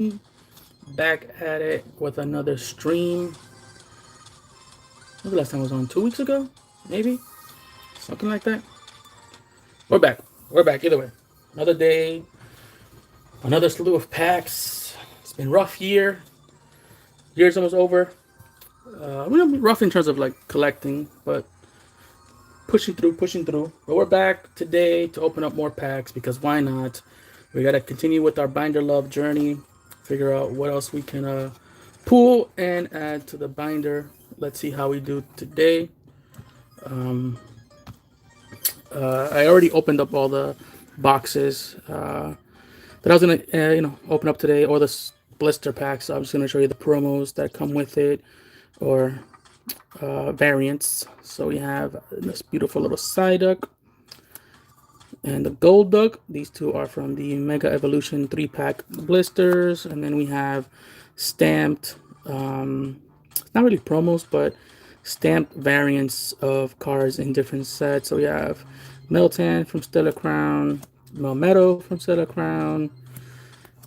Back at it with another stream. Maybe last time was on 2 weeks ago, maybe something like that. We're back. We're back either way. Another day, another slew of packs. It's been a rough year. Year's almost over. Rough in terms of like collecting, but pushing through, pushing through. But we're back today to open up more packs because why not? We gotta continue with our binder love journey. Figure out what else we can pull and add to the binder. Let's see how we do today. I already opened up all the boxes that I was gonna, open up today, or the blister packs. So I'm just gonna show you the promos that come with it, or variants. So we have this beautiful little Psyduck and the Gold Duck. These two are from the Mega Evolution 3-pack blisters, and then we have stamped, not really promos, but stamped variants of cards in different sets. So we have Meltan from Stellar Crown, Melmetal from Stellar Crown,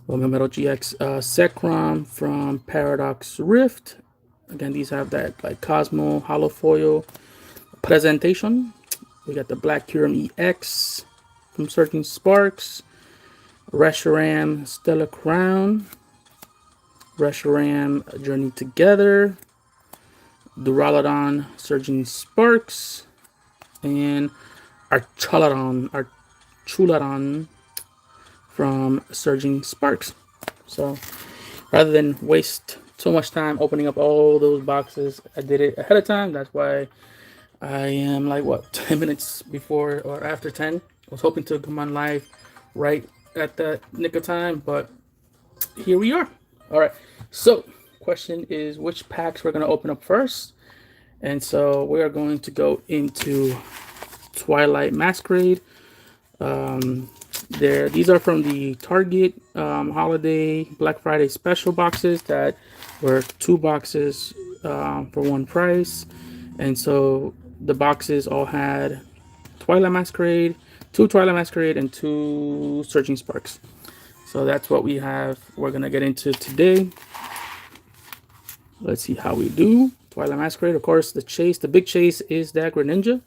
Melmetal GX, Zekrom from Paradox Rift. Again, these have that like Cosmo Holofoil presentation. We got the Black Curum EX from Surging Sparks, Reshiram Stellar Crown, Reshiram Journey Together, Duraludon Surging Sparks, and Archulodon from Surging Sparks. So rather than waste so much time opening up all those boxes, I did it ahead of time. That's why I am like, what, 10 minutes before or after 10. I was hoping to come on live right at that nick of time, but here we are. All right, so question is which packs we're going to open up first. And so we are going to go into Twilight Masquerade. These are from the Target holiday Black Friday special boxes that were 2 boxes for 1 price. And so the boxes all had Twilight Masquerade, 2 Twilight Masquerade, and 2 Surging Sparks. So that's what we have. We're gonna get into today. Let's see how we do. Twilight Masquerade, of course, the big chase is that Greninja.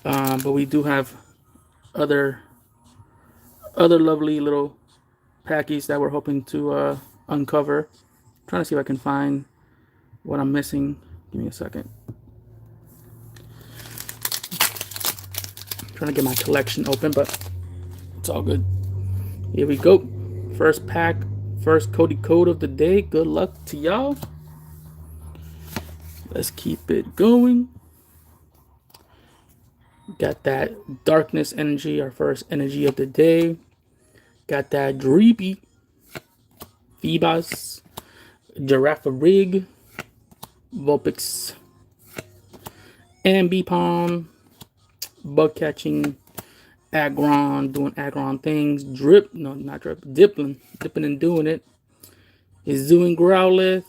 But we do have other lovely little packies that we're hoping to uncover. I'm trying to see if I can find what I'm missing. Give me a second. I'm trying to get my collection open, but it's all good. Here we go. First pack, first Cody code of the day. Good luck to y'all. Let's keep it going. Got that darkness energy, our first energy of the day. Got that Dreepy, Phoebus, Girafarig, Vulpix, Ambipom, Bug Catching, Aggron, doing Aggron things. Dipping and doing it. Is doing Growlithe.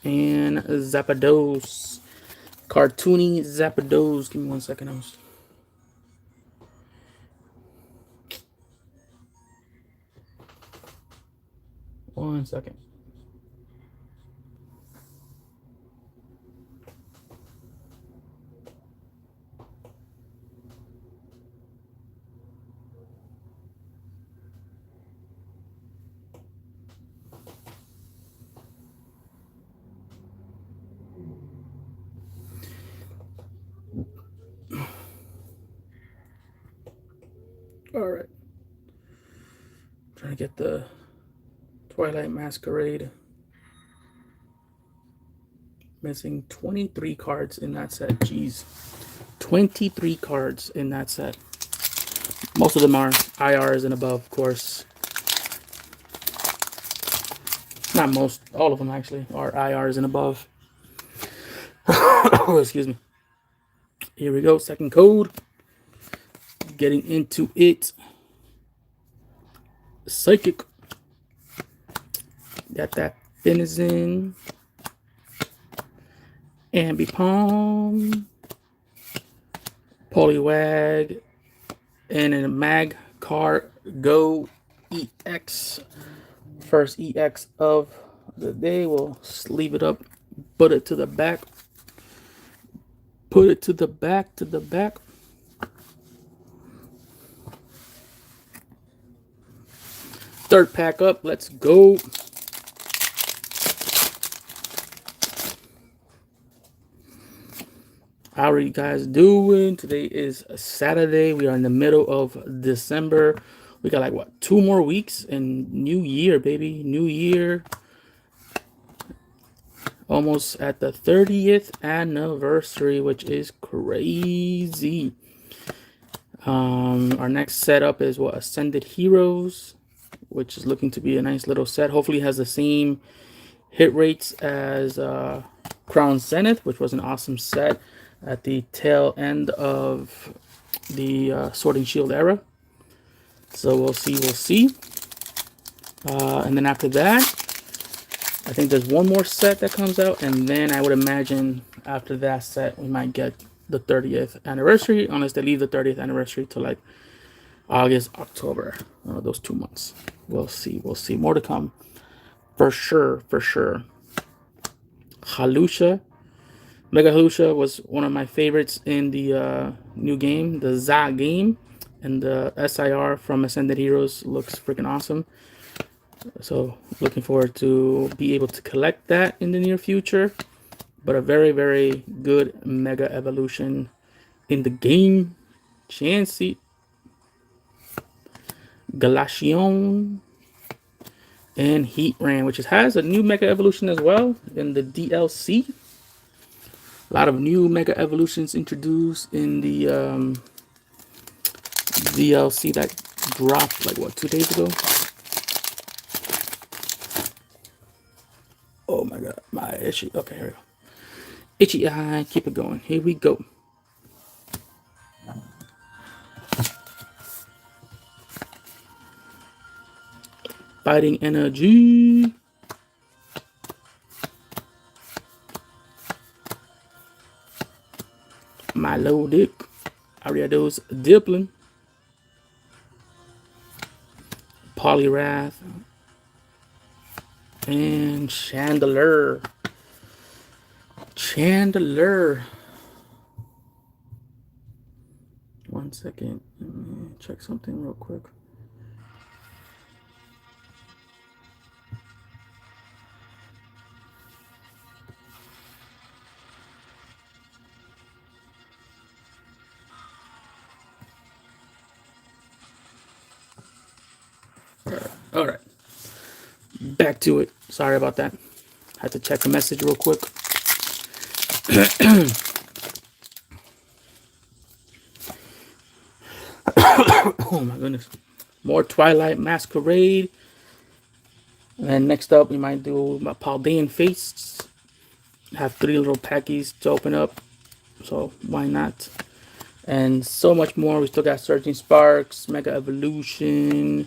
And Zapdos. Cartoony Zapdos. Give me 1 second. One second. All right. Trying to get the Twilight Masquerade. Missing 23 cards in that set. Jeez. 23 cards in that set. Most of them are IRs and above, of course. Not most, all of them actually are IRs and above. Excuse me. Here we go. Second code. Getting into it. Psychic. Got that Finizen. Ambipom. Poliwag. And a Magcar Go EX. First EX of the day. We'll sleeve it up, put it to the back. Put it to the back, to the back. Third pack up. Let's go. How are you guys doing? Today is Saturday. We are in the middle of December. We got like, what, 2 more weeks and New Year, baby. New Year. Almost at the 30th anniversary, which is crazy. Our next setup is what, Ascended Heroes, which is looking to be a nice little set. Hopefully it has the same hit rates as Crown Zenith, which was an awesome set at the tail end of the Sword and Shield era. So we'll see. And then after that, I think there's one more set that comes out, and then I would imagine after that set we might get the 30th anniversary, unless they leave the 30th anniversary to like August, October, those 2 months. We'll see. More to come, for sure. Halusha, Mega Halusha was one of my favorites in the new game, the ZA game, and the SIR from Ascended Heroes looks freaking awesome. So looking forward to be able to collect that in the near future. But a very, very good Mega Evolution in the game. Chansey, Glaceon, and Heatran, which has a new Mega Evolution as well in the DLC. A lot of new Mega Evolutions introduced in the DLC that dropped like, what, 2 days ago? Oh my god, my itchy. Okay, here we go. Itchy eye, keep it going. Here we go. Fighting Energy. Milotic. Ariados Dipplin. Poliwrath. And Chandler. One second. Let me check something real quick. All right. Back to it. Sorry about that. Had to check a message real quick. Oh my goodness. More Twilight Masquerade. And then next up we might do my Paldean face. Have 3 little packies to open up. So why not? And so much more. We still got Surging Sparks, Mega Evolution.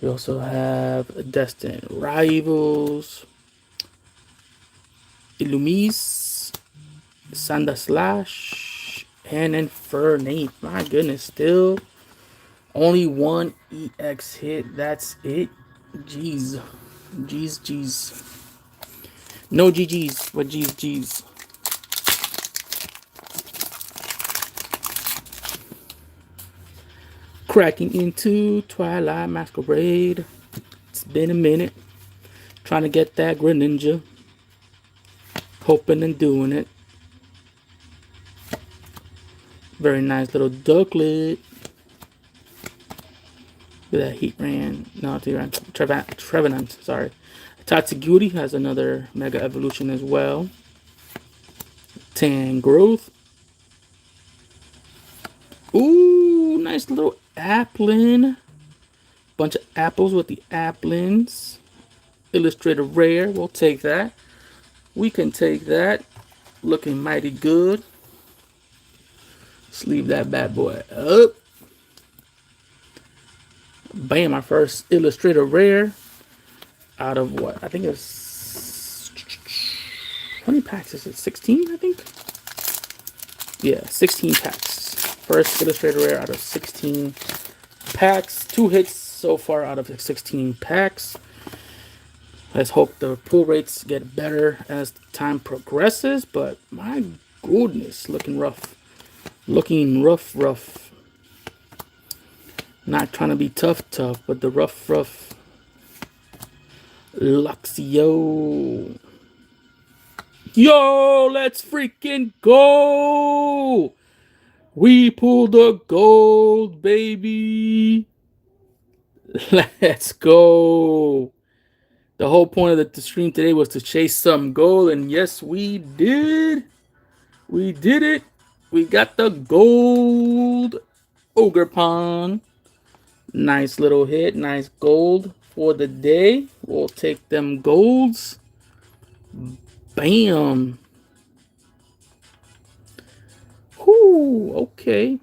We also have Destined Rivals, Illumise, Sandslash, and Infernape. My goodness, still only 1 EX hit. That's it. Jeez. No GGs, but G's. Cracking into Twilight Masquerade. It's been a minute. Trying to get that Greninja. Hoping and doing it. Very nice little Ducklet. Look at that Heatran. No, Trevenant. Sorry. Tatsugiri has another Mega Evolution as well. Tangrowth. Ooh, nice little Applin. Bunch of apples with the Applins. Illustrator rare. We'll take that. We can take that. Looking mighty good. Sleeve that bad boy up. Bam, our first Illustrator rare. Out of what? I think it's... How many packs is it? 16, I think? Yeah, 16 packs. First Illustrator rare out of 16 packs. 2 hits so far out of the 16 packs. Let's hope the pull rates get better as time progresses, but my goodness, looking rough. Looking rough. Not trying to be tough, but the rough. Luxio. Yo, let's freaking go! We pulled the gold, baby. Let's go. The whole point of the stream today was to chase some gold, and yes, we did. We did it. We got the gold Ogre Pond. Nice little hit. Nice gold for the day. We'll take them golds. Bam. Whoo. Okay.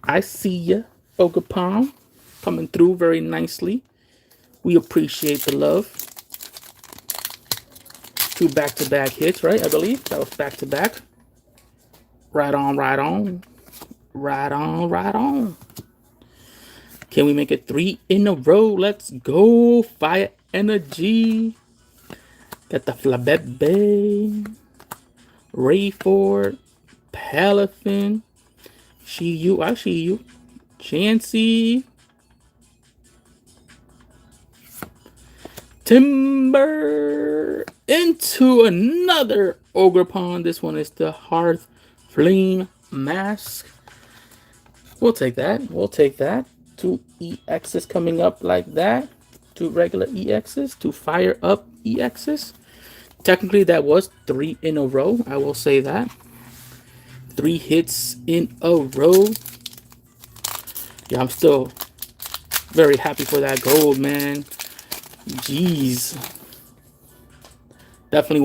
I see ya, Ogre Pond. Coming through very nicely. We appreciate the love. 2 back-to-back hits, right? I believe that was back-to-back. Right on. Can we make it 3 in a row? Let's go. Fire energy. Got the Flabebe. Rayford. Paldean. I see you. Chansey. Timber. Into another Ogre Pond. This one is the Hearth Flame Mask. We'll take that. 2 EXs coming up like that. 2 regular EXs. 2 fire up EXs. Technically, that was 3 in a row. I will say that. 3 hits in a row. Yeah, I'm still very happy for that gold, man. Jeez. Definitely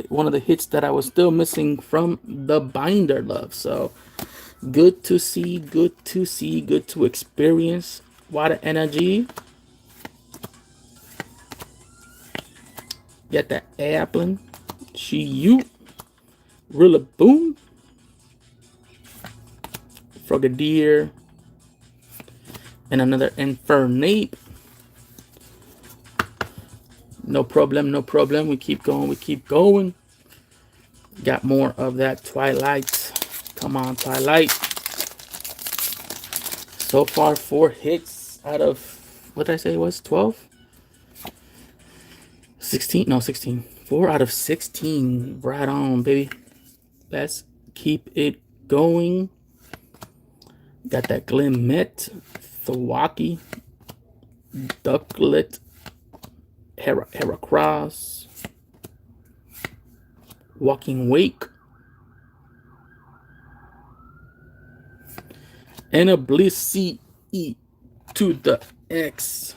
one of the hits that I was still missing from the binder, love. So good to see, good to experience. Water energy. Get that Applin. You. Rillaboom. Frogadier. And another Infernape. No problem. We keep going. Got more of that Twilight. Come on, Twilight. So far, 4 hits out of, what did I say it was? 12? 16? No, 16. 4 out of 16. Right on, baby. Let's keep it going. Got that Glimmet, Thwackey, Ducklet, Heracross, Walking Wake, and a Blissey E to the X.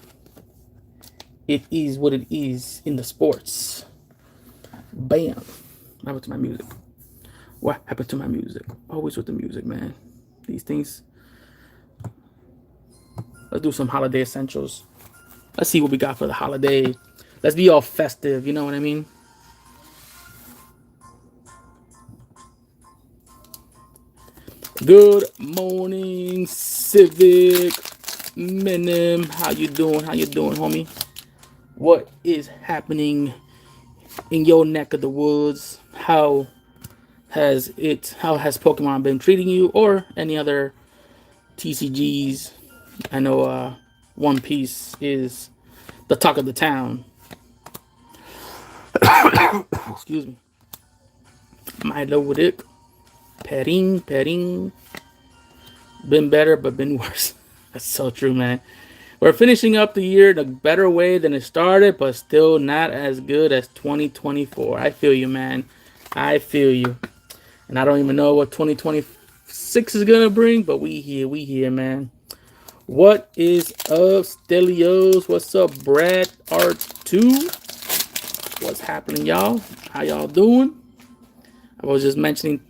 It is what it is in the sports. Bam. What happened to my music? What happened to my music? Always with the music, man. These things. Let's do some holiday essentials. Let's see what we got for the holiday. Let's be all festive, you know what I mean? Good morning, Civic Minim. How you doing, homie? What is happening in your neck of the woods? How has Pokemon been treating you, or any other TCGs? I know One Piece is the talk of the town. Excuse me. Milo with it. Petting. Been better, but been worse. That's so true, man. We're finishing up the year in a better way than it started, but still not as good as 2024. I feel you, man. I feel you. And I don't even know what 2026 is going to bring, but we here, man. What is up, Stelios? What's up, Brad R2? What's happening, y'all? How y'all doing? I was just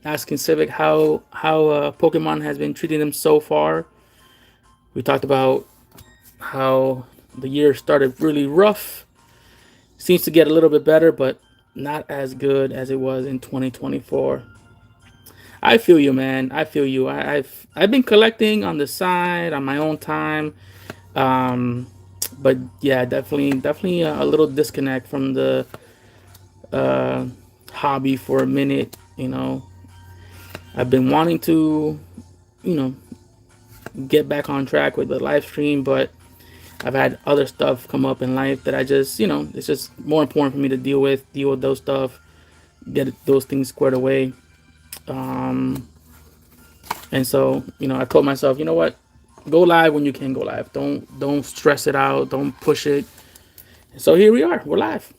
asking Civic how Pokemon has been treating them so far. We talked about how the year started really rough. Seems to get a little bit better, but not as good as it was in 2024. I feel you, man. I feel you. I've been collecting on the side on my own time. Um, but yeah, definitely a little disconnect from the uh, hobby for a minute. I've been wanting to, you know, get back on track with the live stream, but I've had other stuff come up in life that I just, it's just more important for me to deal with those stuff, get those things squared away. Um, and so, I told myself, you know what, go live when you can go live. Don't stress it out. Don't push it. So here we are. We're live.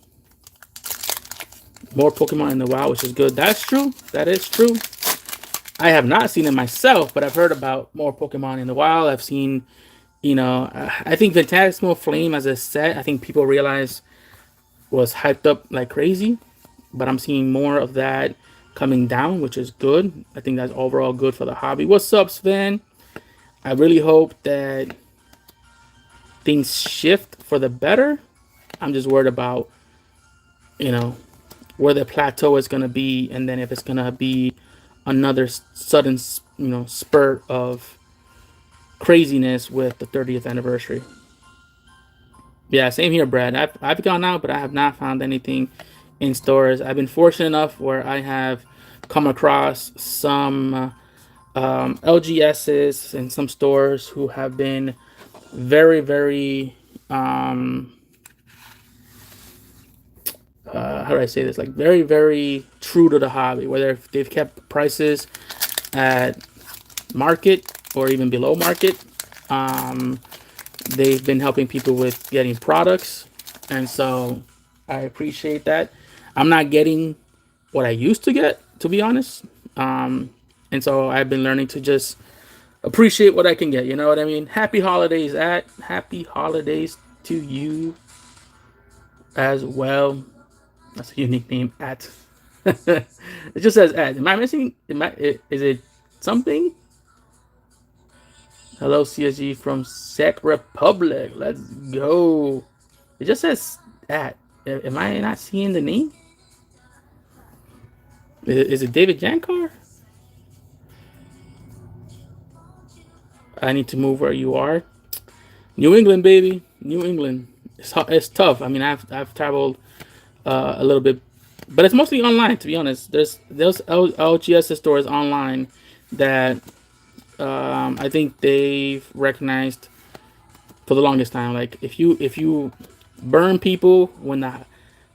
More Pokemon in the wild, which is good. That's true. That is true. I have not seen it myself, but I've heard about more Pokemon in the wild. I've seen, I think Phantasmal Flame as a set, I think people realize was hyped up like crazy, but I'm seeing more of that coming down, which is good. I think that's overall good for the hobby. What's up, Sven? I really hope that things shift for the better. I'm just worried about, you know, where the plateau is going to be, and then if it's going to be another sudden, spurt of craziness with the 30th anniversary. Yeah, same here, Brad. I've gone out, but I have not found anything in stores. I've been fortunate enough where I have come across some LGSs in some stores who have been very, very how do I say this? Like very, very true to the hobby. Whether they've kept prices at market or even below market, they've been helping people with getting products, and so I appreciate that. I'm not getting what I used to get, to be honest, and so I've been learning to just appreciate what I can get. You know what I mean? Happy holidays, happy holidays to you as well. That's a unique name, at. It just says at. Am I missing? Is it something? Hello, CSG from Czech Republic. Let's go. It just says at. Am I not seeing the name? Is it David Jankar? I need to move where you are. New England, baby. New England. It's tough. I mean, I've traveled a little bit, but it's mostly online, to be honest. There's LGS stores online that I think they've recognized for the longest time. Like if you burn people when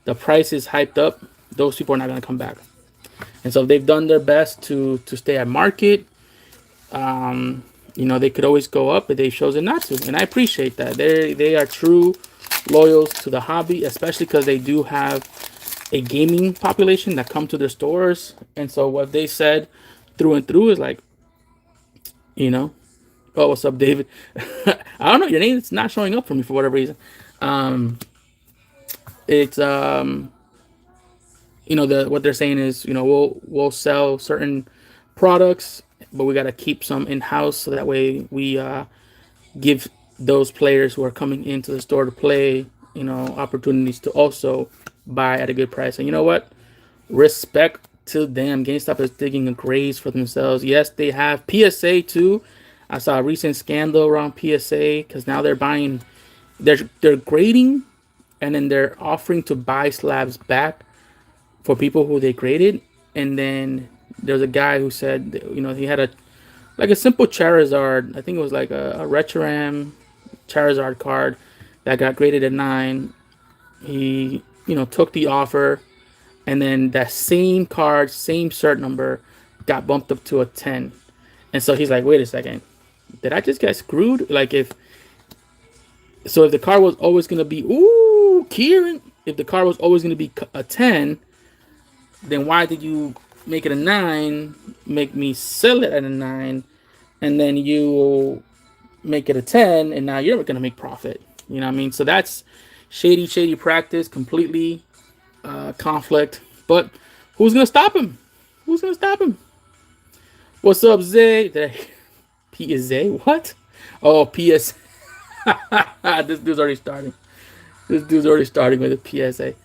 the price is hyped up, those people are not gonna come back. And so they've done their best to stay at market. They could always go up, but they've chosen not to, and I appreciate that. They are true loyals to the hobby, especially because they do have a gaming population that come to their stores. And so what they said through and through is like, oh, what's up, David? I don't know, your name is not showing up for me for whatever reason. It's what they're saying is, we'll sell certain products, but we got to keep some in house, so that way we give those players who are coming into the store to play, opportunities to also buy at a good price. And you know what? Respect to them. GameStop is digging a grave for themselves. Yes, they have PSA too. I saw a recent scandal around PSA because now they're buying, they're grading, and then they're offering to buy slabs back for people who they graded. And then there's a guy who said, he had a simple Charizard. I think it was like a Retroram Charizard card that got graded at 9. He, took the offer, and then that same card, same cert number, got bumped up to a 10. And so he's like, wait a second, did I just get screwed? Like if the card was always gonna be, Kieran, if the card was always gonna be a 10, then why did you make it a 9, make me sell it at a 9, and then you make it a 10, and now you're gonna make profit? You know what I mean? So that's shady practice, completely conflict. But who's gonna stop him? Who's gonna stop him? What's up, Zay? P is Zay? What? Oh, PS. This dude's already starting. This dude's already starting with a PSA.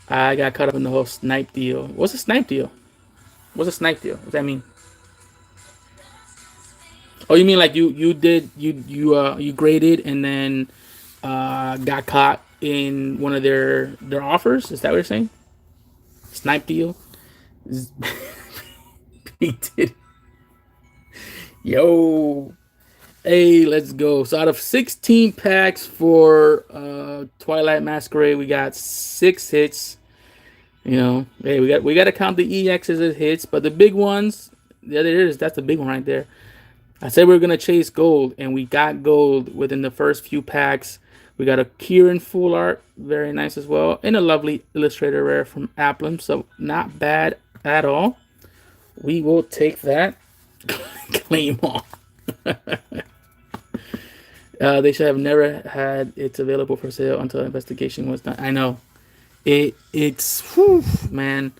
I got caught up in the whole snipe deal. What's a snipe deal? What's a snipe deal? What does that mean? Oh, you mean like you graded and then got caught in one of their offers? Is that what you're saying? Snipe deal? He did. Yo. Hey, let's go. So out of 16 packs for Twilight Masquerade, we got 6 hits. You know, hey, we got to count the EXs as hits, but the big ones, yeah, there it is. That's the big one right there. I said we were gonna chase gold, and we got gold within the first few packs. We got a Kieran full art, very nice as well, and a lovely illustrator rare from Applin, so not bad at all. We will take that. Claim on. They should have never had it available for sale until investigation was done. I know. It's whew, man.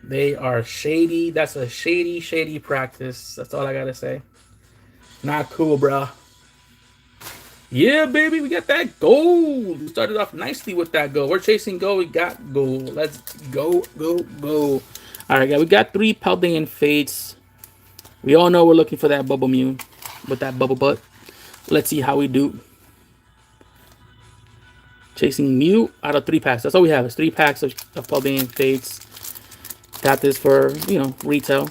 They are shady. That's a shady practice. That's all I gotta say. Not cool, bro. Yeah, baby, we got that gold. We started off nicely with that gold. We're chasing gold. We got gold. Let's go. All right, guys. We got 3 Paldean Fates. We all know we're looking for that Bubble Mew with that bubble butt. Let's see how we do. Chasing Mew out of 3 packs. That's all we have. Is 3 packs of Paldean Fates. Got this for, you know, retail.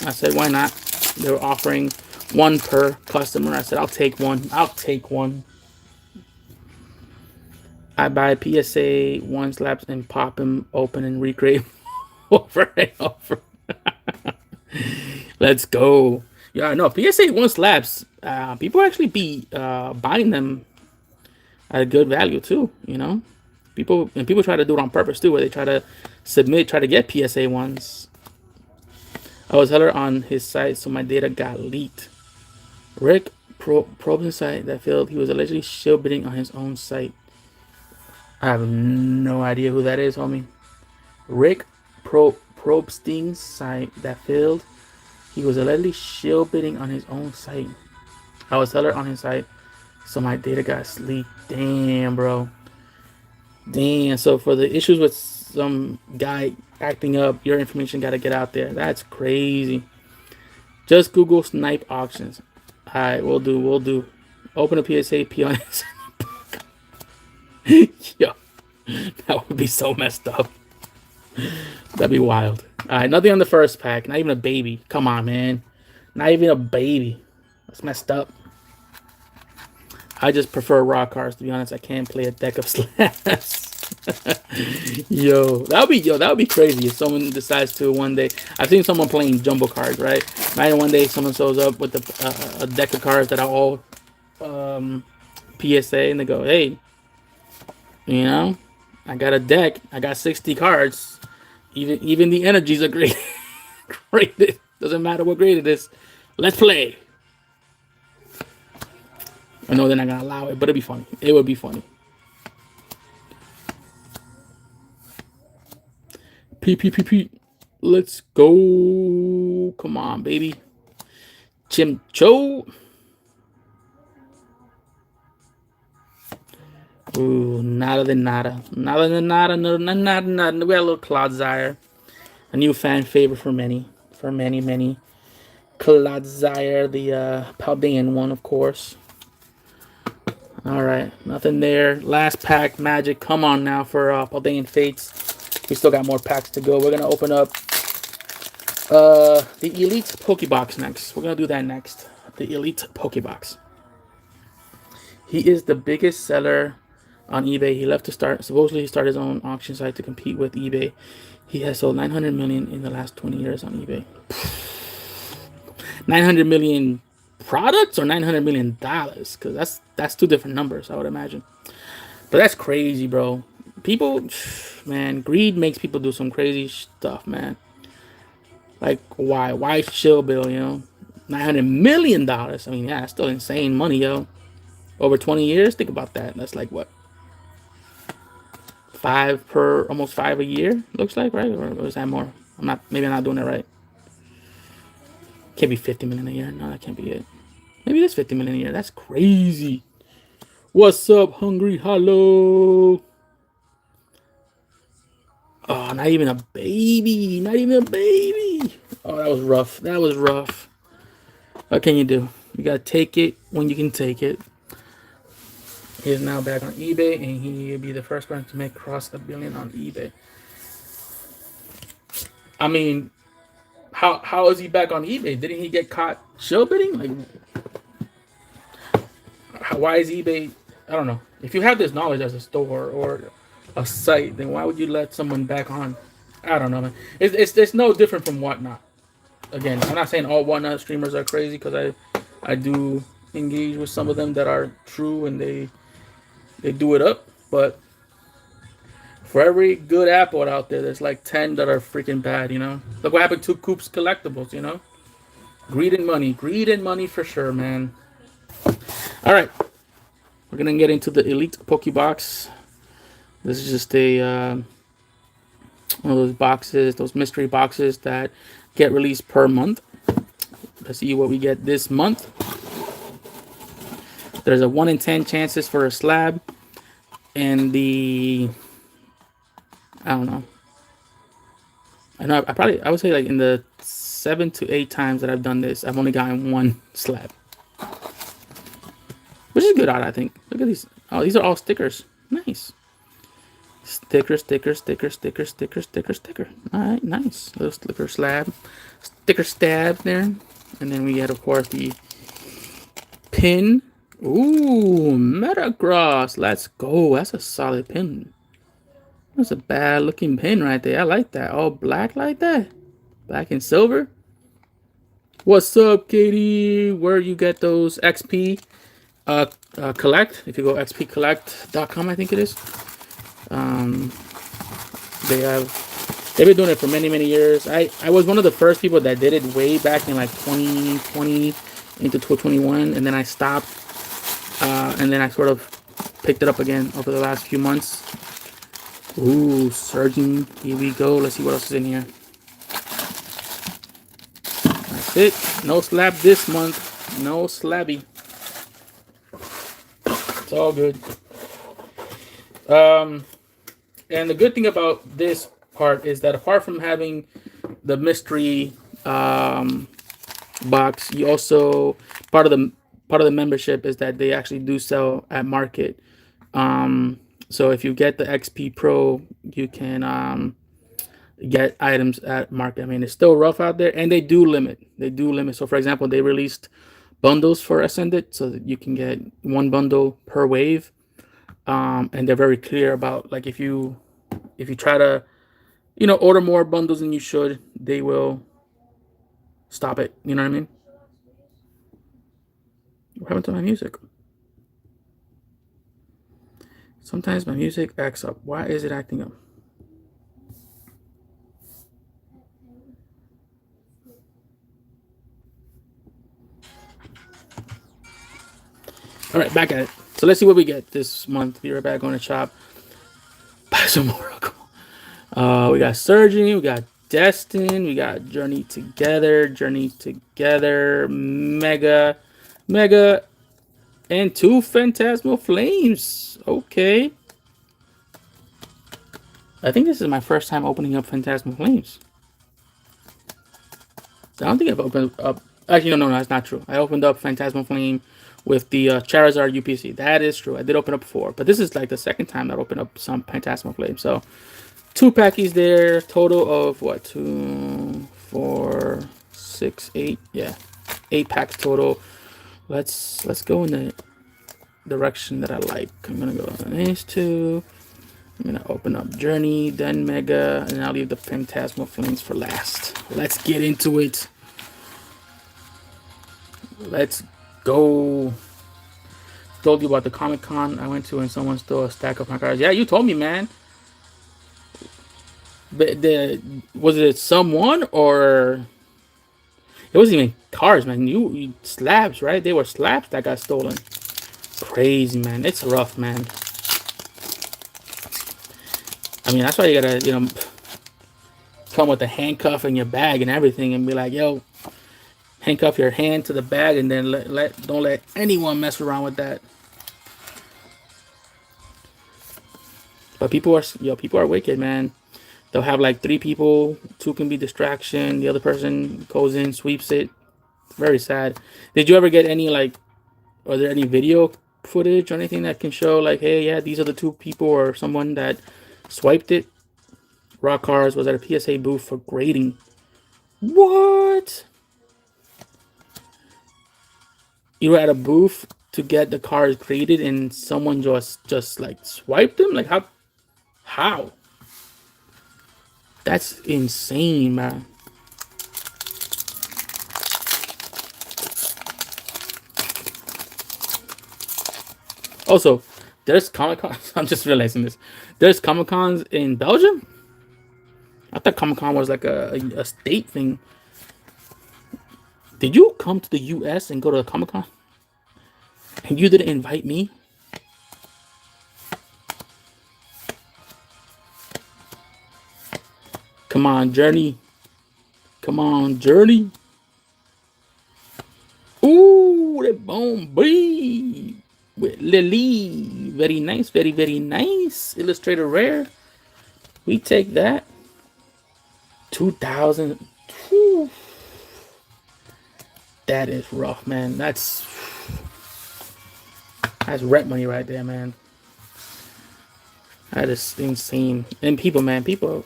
I said, why not? They were offering 1 per customer. I said, I'll take one. I buy PSA 1 slaps and pop him open and recreate over and over. Let's go. Yeah, no, PSA 1 slaps. People actually be buying them at a good value too, you know? People try to do it on purpose too, where they try to try to get PSA ones. I was heller on his site, so my data got leaked. Rick probed his site that failed. He was allegedly shield bidding on his own site. I have no idea who that is, homie. Rick Probstein's site that failed. He was allegedly shield bidding on his own site. I was heller on his site, so my data got leaked. Damn, bro. Damn, so for the issues with some guy acting up, your information got to get out there. That's crazy. Just Google snipe auctions. All right, we'll do. Open a PSA P on his. Yo, that would be so messed up. That'd be wild. All right, nothing on the first pack. Not even a baby. Come on, man. Not even a baby. That's messed up. I just prefer raw cards, to be honest. I can't play a deck of slabs. Yo, that would be crazy if someone decides to one day. I've seen someone playing jumbo cards, right? Imagine one day someone shows up with a deck of cards that are all PSA, and they go, "Hey, you know, I got a deck. I got 60 cards. Even the energies are great. Graded. Doesn't matter what grade it is. Let's play." I know they're not gonna allow it, but it'd be funny. It would be funny. P. Let's go. Come on, baby. Chimcho. Ooh, nada de nada. Nada de nada. We got a little Clodsire. A new fan favorite for many. Clodsire, the Paldean one, of course. All right, nothing there. Last pack, Magic. Come on now for Paldean Fates. We still got more packs to go. We're gonna open up the Elite Pokebox next. We're gonna do that next. The Elite Pokebox. He is the biggest seller on eBay. He left to supposedly he started his own auction site to compete with eBay. He has sold 900 million in the last 20 years on eBay. 900 million products or 900 million dollars, because that's 2 different numbers, I would imagine. But that's crazy, bro. People, man, greed makes people do some crazy stuff, man. Like, why chill bill, you know? $900 million. I mean, yeah, that's still insane money, yo. Over 20 years, think about that. That's like what, almost 5 a year, looks like, right? Or is that more? Maybe I'm not doing it right. Can't be 50 million a year. No, that can't be it. Maybe it's 50 million a year. That's crazy. What's up, Hungry Hollow? Oh, not even a baby. Oh, that was rough. That was rough. What can you do? You gotta take it when you can take it. He is now back on eBay, and he'll be the first one to make cross $1 billion on eBay. I mean, how is he back on eBay? Didn't he get caught show bidding? Like, why is eBay? I don't know. If you have this knowledge as a store or a site, then why would you let someone back on? I don't know, man. It's no different from Whatnot. Again, I'm not saying all Whatnot streamers are crazy, because I do engage with some of them that are true and they do it up. But for every good apple out there, there's like 10 that are freaking bad. Look what happened to Coop's Collectibles. Greed and money for sure, man. All right, we're gonna get into the Elite Pokebox. This is just a one of those boxes, those mystery boxes that get released per month. Let's see what we get this month. There's a 1 in 10 chances for a slab, and I don't know. I would say like in the 7 to 8 times that I've done this, I've only gotten one slab, which is good. I think. Look at these. Oh, these are all stickers. Nice. Sticker. All right, nice. Little sticker slab. Sticker stab there. And then we get, of course, the pin. Ooh, Metagross. Let's go. That's a solid pin. That's a bad looking pin right there. I like that. All black like that. Black and silver. What's up, Katie? Where you get those XP collect? If you go xpcollect.com, I think it is. They've been doing it for many years. I was one of the first people that did it way back in like 2020 into 2021, and then I stopped, and then I sort of picked it up again over the last few months. Ooh, surging. Here we go. Let's see what else is in here. That's it. No slab this month. No slabby. It's all good. And the good thing about this part is that apart from having the mystery box, you also part of the membership is that they actually do sell at market. So if you get the XP Pro, you can get items at market. I mean, it's still rough out there, and they do limit. So for example, they released bundles for Ascended so that you can get one bundle per wave. And they're very clear about, like, if you try to, order more bundles than you should, they will stop it. You know what I mean? What happened to my music? Sometimes my music acts up. Why is it acting up? All right, back at it. So let's see what we get this month. Be right back on the shop. Buy some more. We got Surging, we got Destined, we got Journey Together, Mega, and 2 Phantasmal Flames. Okay. I think this is my first time opening up Phantasmal Flames. I don't think I've opened up. Actually, no, that's not true. I opened up Phantasmal Flame with the Charizard UPC. That is true. I did open up 4, but this is like the second time I opened up some Phantasmal Flame. So 2 packies there. Total of what? 2, 4, 6, 8. Yeah, 8 packs total. Let's go in the direction that I like. I'm gonna go on these 2. I'm gonna open up Journey, then Mega, and I'll leave the Phantasmal Flames for last. Let's get into it. Let's go. Told you about the Comic-Con I went to, and someone stole a stack of my cards. Yeah, you told me, man. But was it someone, or it wasn't even cards, man? You slabs, right? They were slabs that got stolen. Crazy, man. It's rough, man. I mean, that's why you gotta, come with a handcuff in your bag and everything, and be like, yo, handcuff your hand to the bag, and then don't let anyone mess around with that. But people are wicked, man. They'll have like 3 people, 2 can be distraction, the other person goes in, sweeps it. Very sad. Did you ever get any like, are there any video footage or anything that can show like, hey, yeah, these are the 2 people or someone that swiped it? Rock Cars was at a PSA booth for grading. What? You were at a booth to get the cars graded and someone just like swiped them? Like how? That's insane, man. Also, there's Comic Cons. I'm just realizing this. There's Comic Cons in Belgium. I thought Comic Con was like a state thing. Did you come to the U.S. and go to a Comic Con? And you didn't invite me? Come on, Journey. Come on, Journey. Ooh, the bomb with Lily. Very nice, very, very nice. Illustrator rare. We take that. 2000. Whew. That is rough, man. That's rep money right there, man. That is insane. And people, man, people.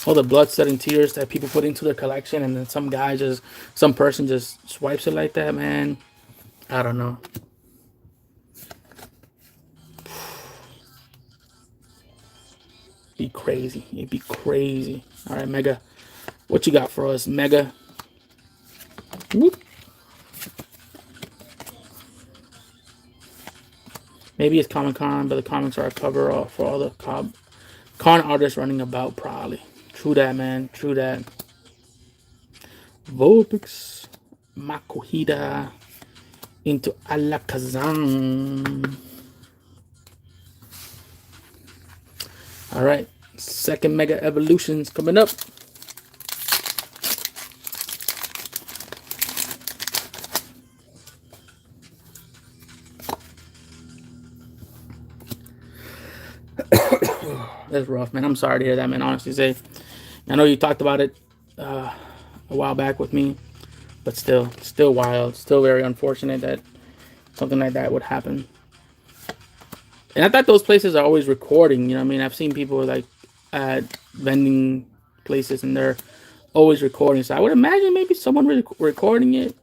All the blood, sweat, and tears that people put into their collection, and then some person just swipes it like that, man. I don't know. Be crazy. It'd be crazy. All right, Mega. What you got for us, Mega? Whoop. Maybe it's Comic Con, but the comics are a cover for all the con artists running about, probably. True that, man. True that. Vulpix, Makuhita, into Alakazam. All right. Second Mega Evolutions coming up. That's rough, man. I'm sorry to hear that, man. Honestly, say, I know you talked about it a while back with me, but still wild. Still very unfortunate that something like that would happen. And I thought those places are always recording. You know what I mean? I've seen people like at vending places and they're always recording. So I would imagine maybe someone recording it.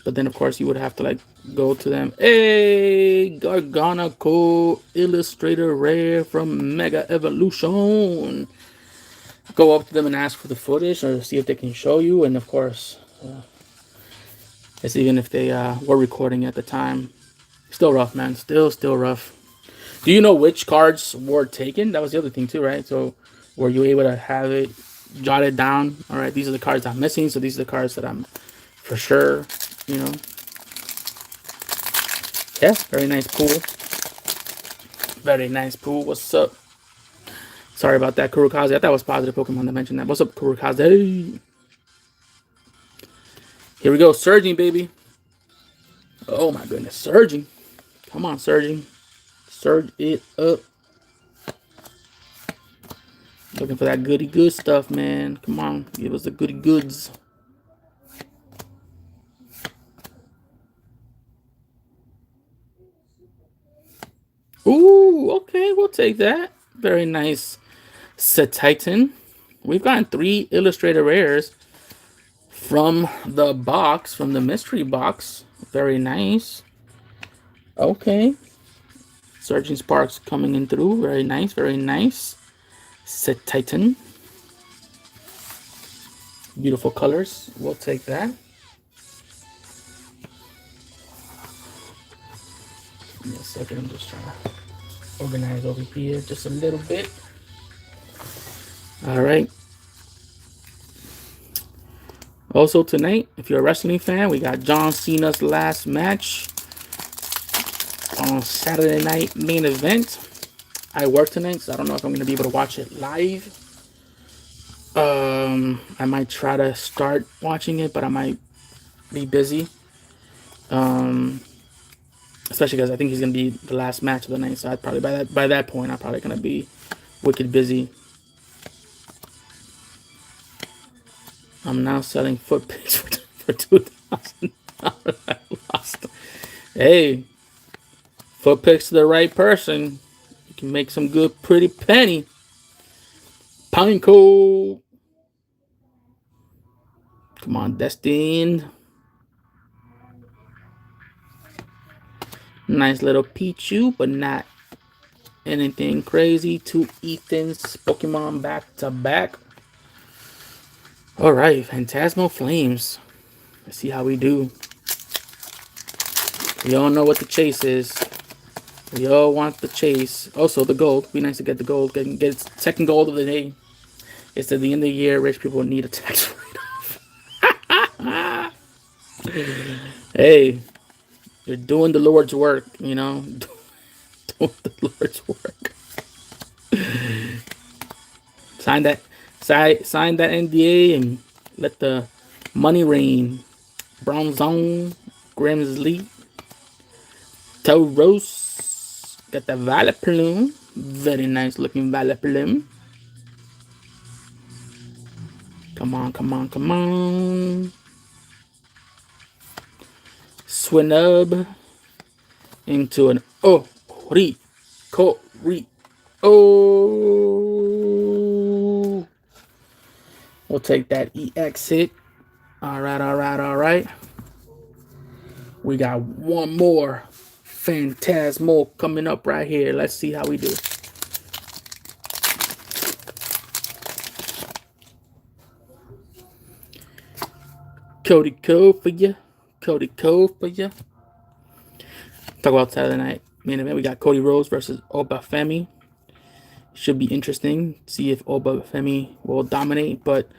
But then, of course, you would have to like go to them. Hey, Garganaco Illustrator Rare from Mega Evolution. Go up to them and ask for the footage or see if they can show you. And of course, it's even if they were recording at the time. Still rough, man. Still rough. Do you know which cards were taken? That was the other thing too, right? So were you able to have it jotted down? All right, these are the cards I'm missing. So these are the cards that I'm for sure, you know. Yeah, very nice pool. Very nice pool. What's up? Sorry about that, Kurokaze. I thought it was positive Pokemon to mention that. What's up, Kurokaze? Here we go. Surging, baby. Oh, my goodness. Surging. Come on, Surging. Surge it up. Looking for that goody good stuff, man. Come on. Give us the goody goods. Ooh, okay. We'll take that. Very nice. Titan. We've gotten 3 Illustrator Rares from the box, from the mystery box. Very nice. Okay. Surging Sparks coming in through. Very nice, very nice. Titan. Beautiful colors. We'll take that. Give me a second. I'm just trying to organize over here just a little bit. All right. Also tonight, if you're a wrestling fan, we got John Cena's last match on Saturday night main event. I work tonight, so I don't know if I'm going to be able to watch it live. I might try to start watching it, but I might be busy. especially because I think he's gonna be the last match of the night. So I'd probably by that point I'm probably gonna be wicked busy. I'm now selling foot picks for 2,000. I lost. Hey, foot picks to the right person. You can make some good, pretty penny. Pineco. Come on, Destined. Nice little Pichu, but not anything crazy. 2 Ethans Pokemon back to back. All right, Phantasmal Flames. Let's see how we do. We all know what the chase is. We all want the chase. Also, the gold. Be nice to get the gold. Get second gold of the day. It's at the end of the year. Rich people need a tax write-off. Hey, you're doing the Lord's work, you know? Doing the Lord's work. Sign that NDA and let the money rain. Bronzong, Grimsley, Tauros, got the Vileplume, very nice looking Vileplume. Come on, come on, come on. Swinub into an Oh, we'll take that EX hit. All right, all right, all right. We got one more Phantasmal coming up right here. Let's see how we do. Cody Cove for you. Cody Cove for you. Talk about Saturday night main event. We got Cody Rhodes versus Obafemi. Should be interesting. See if Obafemi will dominate. But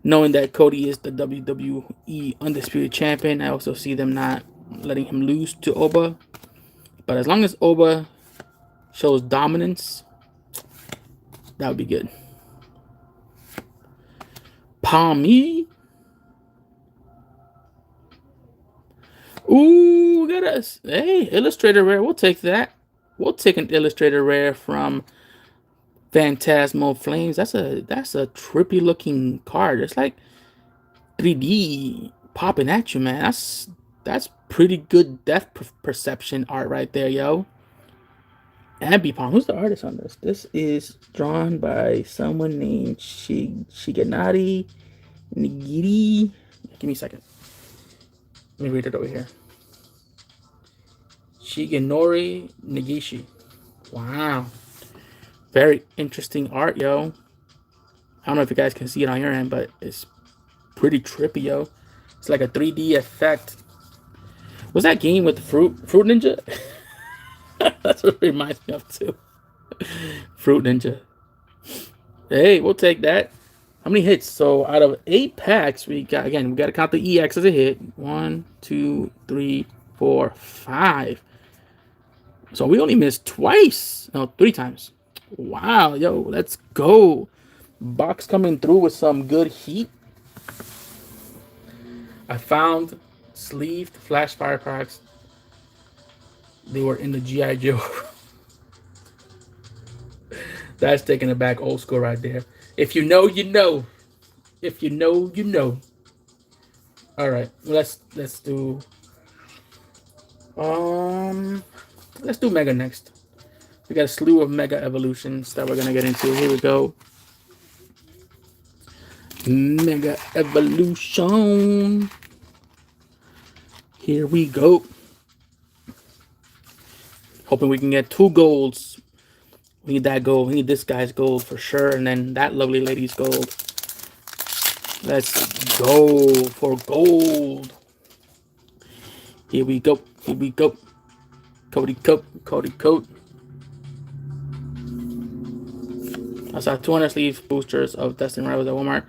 knowing that Cody is the WWE Undisputed Champion, I also see them not letting him lose to Oba. But as long as Oba shows dominance, that would be good. Palmy. Ooh, got us. Hey, Illustrator Rare. We'll take that. We'll take an Illustrator Rare from Phantasmal Flames. That's a trippy looking card. It's like 3D popping at you, man. That's pretty good depth perception art right there, yo. Ambipom. Who's the artist on this? This is drawn by someone named Shigenari Nigiri. Give me a second. Let me read it over here. Shigenori Negishi. Wow. Very interesting art, yo. I don't know if you guys can see it on your end, but it's pretty trippy, yo. It's like a 3D effect. Was that game with Fruit Ninja? That's what it reminds me of, too. Fruit Ninja. Hey, we'll take that. How many hits? So out of 8 packs, we got to count the EX as a hit. 1, 2, 3, 4, 5. So we only missed twice. No, 3 times. Wow, yo, let's go. Box coming through with some good heat. I found sleeved flash fire packs. They were in the G.I. Joe. That's taking it back old school right there. If you know, you know. If you know, you know. All right, let's do. Let's do Mega next. We got a slew of Mega Evolutions that we're gonna get into. Here we go. Mega Evolution. Here we go. Hoping we can get 2 golds. We need that gold. We need this guy's gold for sure. And then that lovely lady's gold. Let's go for gold. Here we go. Here we go. Cody Coat. Cody Coat. I saw 200 sleeve boosters of Destined Rivals at Walmart.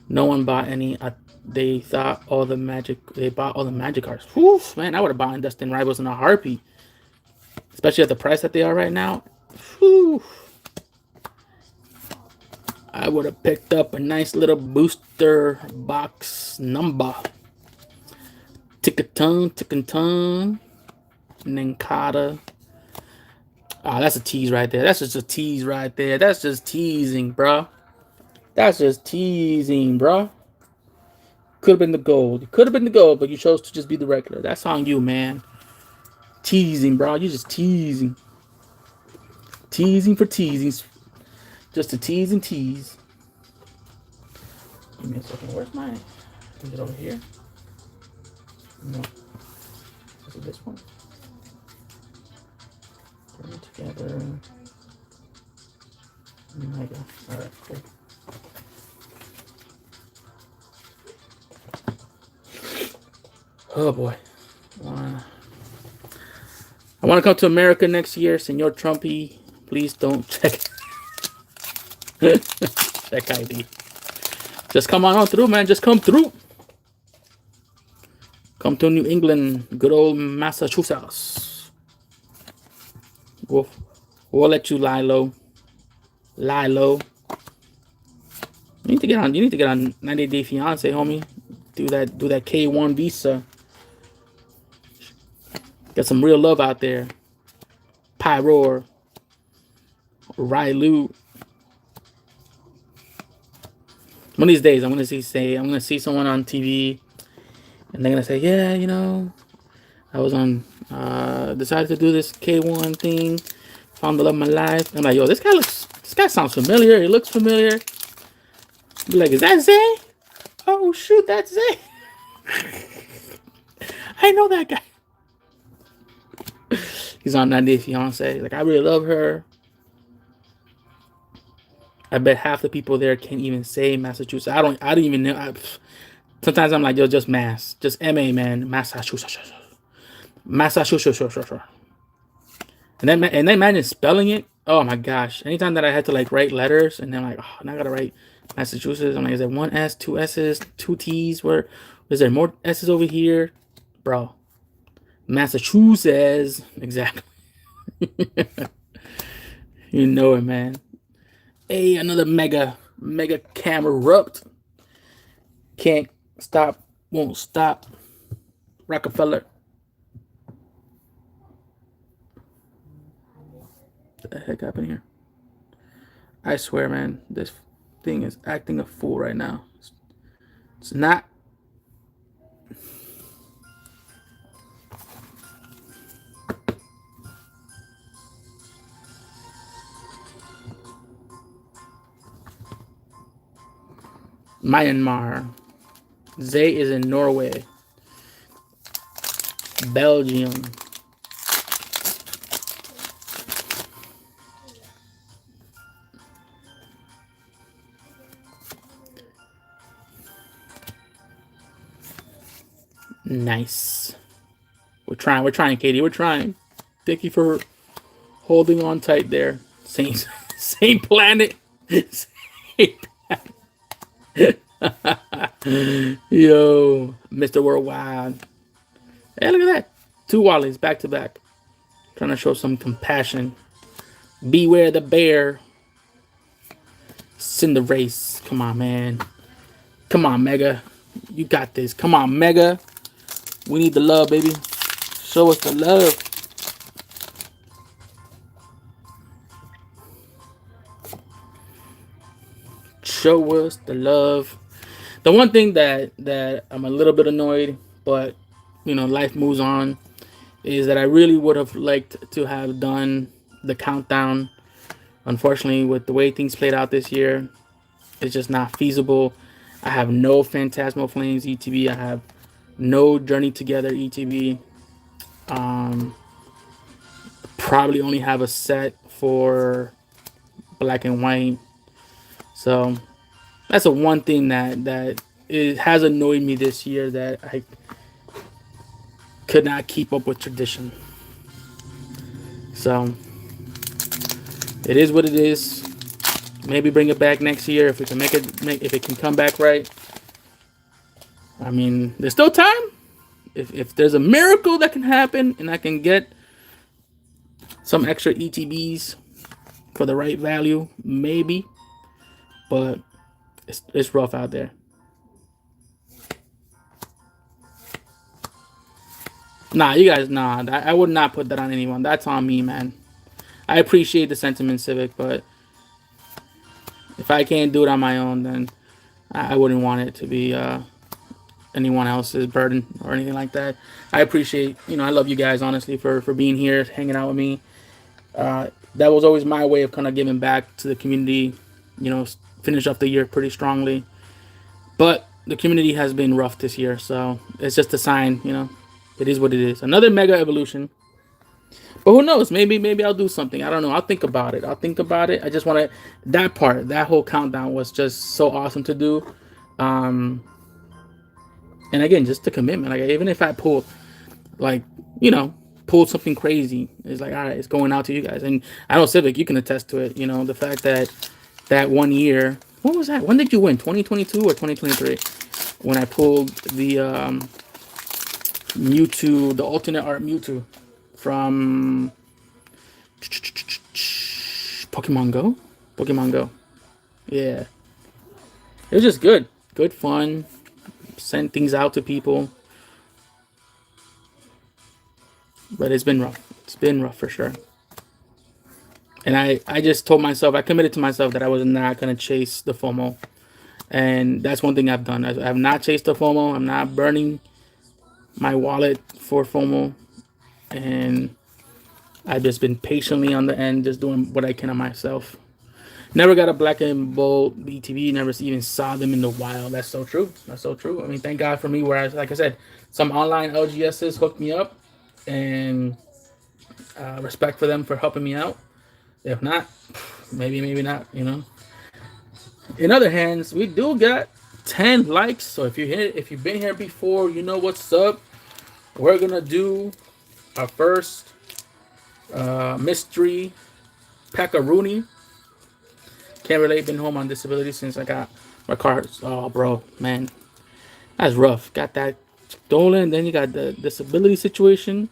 No one bought any. They thought all the magic. They bought all the magic cards. Whew, man, I would have bought Destined Rivals in a heartbeat. Especially at the price that they are right now. Whew. I would have picked up a nice little booster box number. Tick-a-tongue, tick-a-tongue. Ninkata. Ah, that's a tease right there. That's just a tease right there. That's just teasing, bro. That's just teasing, bro. Could have been the gold. Could have been the gold, but you chose to just be the regular. That's on you, man. Teasing, bro. You just teasing. Teasing for teasing. Just to tease and tease. Give me a second. Where's mine? Is it over here? No. Is it this one? Put it together. There you go. Alright, cool. Oh boy. I want to come to America next year, Senor Trumpy. Please don't check check ID. Just come on through, man. Just come through. Come to New England, good old Massachusetts. We'll let you lie low. Lie low. You need to get on 90 Day Fiance, homie. Do that K1 visa. Get some real love out there. Pyroar. Rylu. One of these days I'm gonna see someone on TV and they're gonna say, yeah, you know, I was on decided to do this K1 thing, found the love of my life. I'm like, yo, this guy sounds familiar, he looks familiar. Be like, is that Zay? Oh shoot, that's Zay. I know that guy. He's on 90 Day Fiance. Like, I really love her. I bet half the people there can't even say Massachusetts. I don't even know. Sometimes I'm like, yo, just Mass. Just MA, man. Massachusetts. Massachusetts. And then imagine spelling it. Oh my gosh. Anytime that I had to like write letters and then like, oh, now I gotta write Massachusetts. I'm like, is there one S, two S's, two T's? Where is there more S's over here? Bro. Massachusetts. Exactly. You know it, man. Hey, another mega camera erupt. Can't stop, won't stop. Rockefeller. What the heck happened here? I swear, man, this thing is acting a fool right now. It's not. Myanmar. Zay is in Norway. Belgium. Nice. We're trying, Katie. We're trying. Thank you for holding on tight there. Same planet. Same planet. Yo, Mr. Worldwide. Hey, look at that. 2 Wallies back to back. Trying to show some compassion. Beware the bear. It's in the race. Come on, man. Come on, Mega. You got this. Come on, Mega. We need the love, baby. Show us the love. Show us the love. The one thing that I'm a little bit annoyed, but you know, life moves on, is that I really would have liked to have done the countdown. Unfortunately, with the way things played out this year, it's just not feasible. I have no Phantasmal Flames ETB. I have no Journey Together ETB. Probably only have a set for Black and White. So that's the one thing that it has annoyed me this year, that I could not keep up with tradition. So it is what it is. Maybe bring it back next year if we can if it can come back right. I mean, there's still time. If there's a miracle that can happen and I can get some extra ETBs for the right value, maybe. But it's rough out there. Nah, you guys, nah. I would not put that on anyone. That's on me, man. I appreciate the sentiment, Civic, but if I can't do it on my own, then I wouldn't want it to be anyone else's burden or anything like that. I appreciate, I love you guys, honestly, for being here, hanging out with me. That was always my way of kind of giving back to the community, finish off the year pretty strongly. But the community has been rough this year, so it's just a sign. It is what it is. Another mega evolution. But who knows? Maybe I'll do something. I don't know. I'll think about it. I just want to. That whole countdown was just so awesome to do. Um, and again, just the commitment. Like even if I pulled, like pulled something crazy, it's like all right, it's going out to you guys. And I know Civic, you can attest to it. The fact that 1 year. What was that? When did you win? 2022 or 2023? When I pulled the Mewtwo, the alternate art Mewtwo from Pokemon Go. Pokemon Go. Yeah, it was just good fun. Sent things out to people, but it's been rough. It's been rough for sure. And I just told myself, I committed to myself that I was not gonna chase the FOMO, and that's one thing I've done. I have not chased the FOMO. I'm not burning my wallet for FOMO, and I've just been patiently on the end, just doing what I can on myself. Never got a black and gold BTV. Never even saw them in the wild. That's so true. That's so true. I mean, thank God for me. Whereas, like I said, some online LGSs hooked me up, and respect for them for helping me out. If not, maybe not. In other hands, we do got 10 likes. So if you've been here before, you know what's up. We're gonna do our first mystery packaroonie. Can't relate. Been home on disability since I got my car. Oh, bro, man, that's rough. Got that stolen. Then you got the disability situation.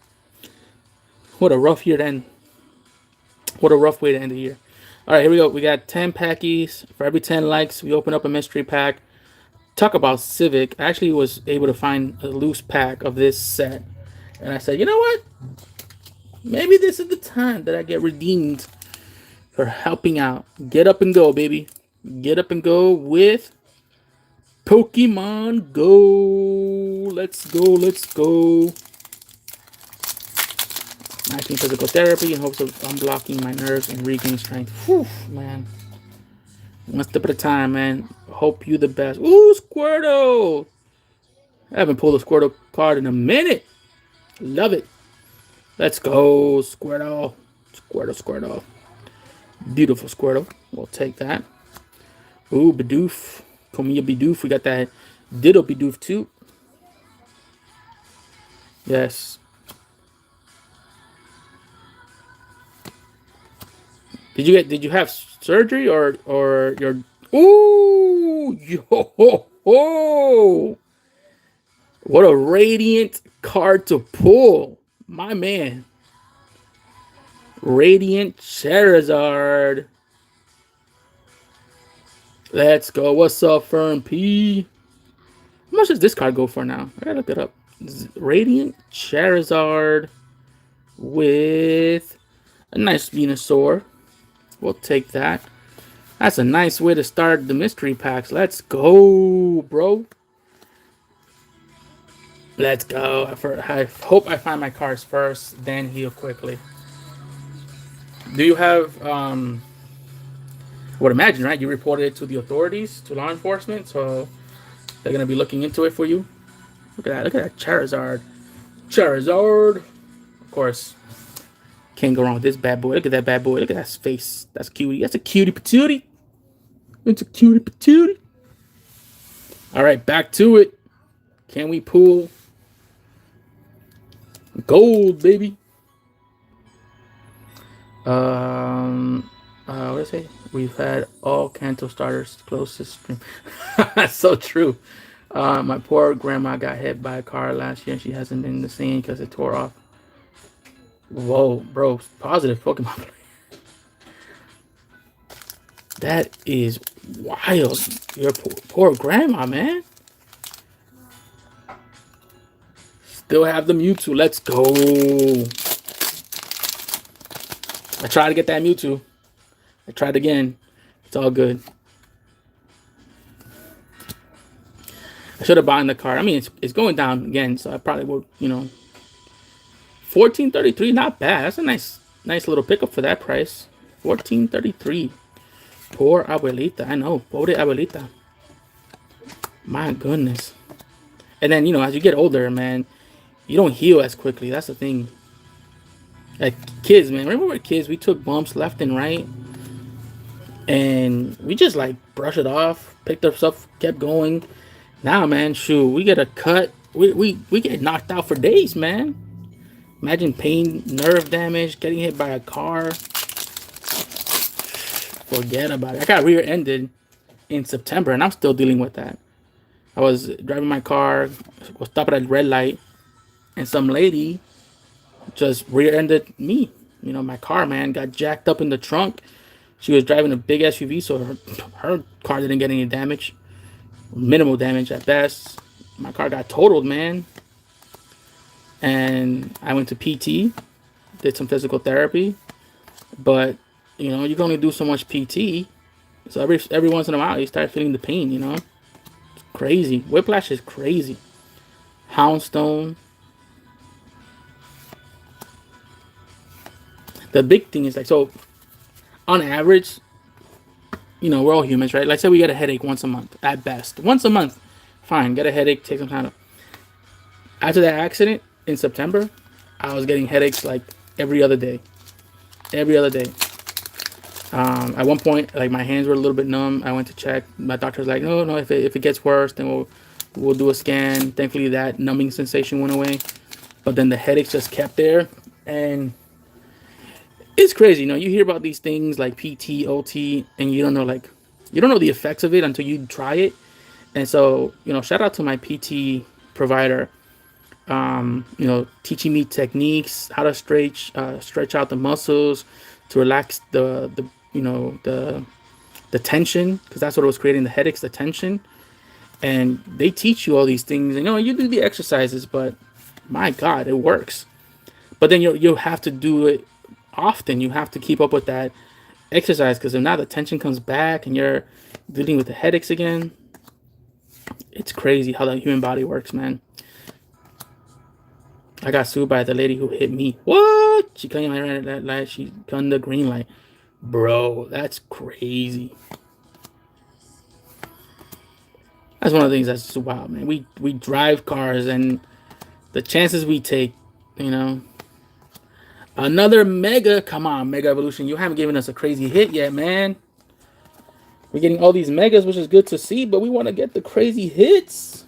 What a rough year then. What a rough way to end the year. All right, here we go. We got 10 packies. For every 10 likes, we open up a mystery pack. Talk about Civic. I actually was able to find a loose pack of this set. And I said, you know what? Maybe this is the time that I get redeemed for helping out. Get up and go, baby. Get up and go with Pokemon Go. Let's go. Let's go. Maxing physical therapy in hopes of unblocking my nerves and regaining strength. Whew, man. One step at a time, man. Hope you the best. Ooh, Squirtle. I haven't pulled a Squirtle card in a minute. Love it. Let's go, Squirtle. Squirtle. Beautiful Squirtle. We'll take that. Ooh, Bidoof. Komiya Bidoof. We got that Ditto Bidoof too. Yes. Did you have surgery or your ooh yo ho, ho. What a radiant card to pull. My man. Radiant Charizard. Let's go. What's up, Fern P? How much does this card go for now? I gotta look it up. Radiant Charizard with a nice Venusaur. We'll take that. That's a nice way to start the mystery packs. Let's go, bro. Let's go. I hope I find my cards first, then heal quickly. Do you have, I would imagine, right? You reported it to the authorities, to law enforcement, so they're going to be looking into it for you. Look at that. Look at that Charizard. Of course. Can't go wrong with this bad boy. Look at that bad boy. Look at that face. That's cutie. That's a cutie patootie. It's a cutie patootie. All right, back to it. Can we pull gold, baby? What did I say? We've had all Kanto starters closest stream. That's so true. My poor grandma got hit by a car last year. She hasn't been the same because it tore off. Whoa, bro. Positive Pokemon. That is wild. Your poor grandma, man. Still have the Mewtwo. Let's go. I tried to get that Mewtwo. I tried again. It's all good. I should have bought the card. I mean, it's going down again, so I probably would, 1433, not bad. That's a nice little pickup for that price. 1433. Poor abuelita. I know. Pobre abuelita. My goodness. And then, as you get older, man, you don't heal as quickly. That's the thing. Like kids, man. Remember we were kids? We took bumps left and right. And we just like brush it off, picked up stuff, kept going. Now, man, shoot, we get a cut. We get knocked out for days, man. Imagine pain, nerve damage, getting hit by a car. Forget about it. I got rear-ended in September, and I'm still dealing with that. I was driving my car, was stopping at a red light, and some lady just rear-ended me. My car, man, got jacked up in the trunk. She was driving a big SUV, so her car didn't get any damage. Minimal damage at best. My car got totaled, man. And I went to PT, did some physical therapy. But, you can only do so much PT. So every once in a while, you start feeling the pain, It's crazy. Whiplash is crazy. Houndstone. The big thing is so on average, we're all humans, right? Let's say we get a headache once a month, at best. Once a month, fine. Get a headache, take some time off. After that accident in September, I was getting headaches like every other day. Every other day. At one point, like my hands were a little bit numb. I went to check. My doctor was like, no, if it gets worse, then we'll do a scan. Thankfully, that numbing sensation went away. But then the headaches just kept there. And it's crazy, you hear about these things like PT, OT, and you don't know the effects of it until you try it. And so, shout out to my PT provider, teaching me techniques, how to stretch out the muscles, to relax the tension, because that's what was creating the headaches, the tension. And they teach you all these things, and you do the exercises, but my God, it works. But then you have to do it often. You have to keep up with that exercise, because if not, the tension comes back and you're dealing with the headaches again. It's crazy how the human body works, man. I got sued by the lady who hit me. What? She came at that light. She gunned the green light. Bro, that's crazy. That's one of the things that's just wild, man. We drive cars, and the chances we take, Another Mega. Come on, Mega Evolution. You haven't given us a crazy hit yet, man. We're getting all these Megas, which is good to see, but we want to get the crazy hits.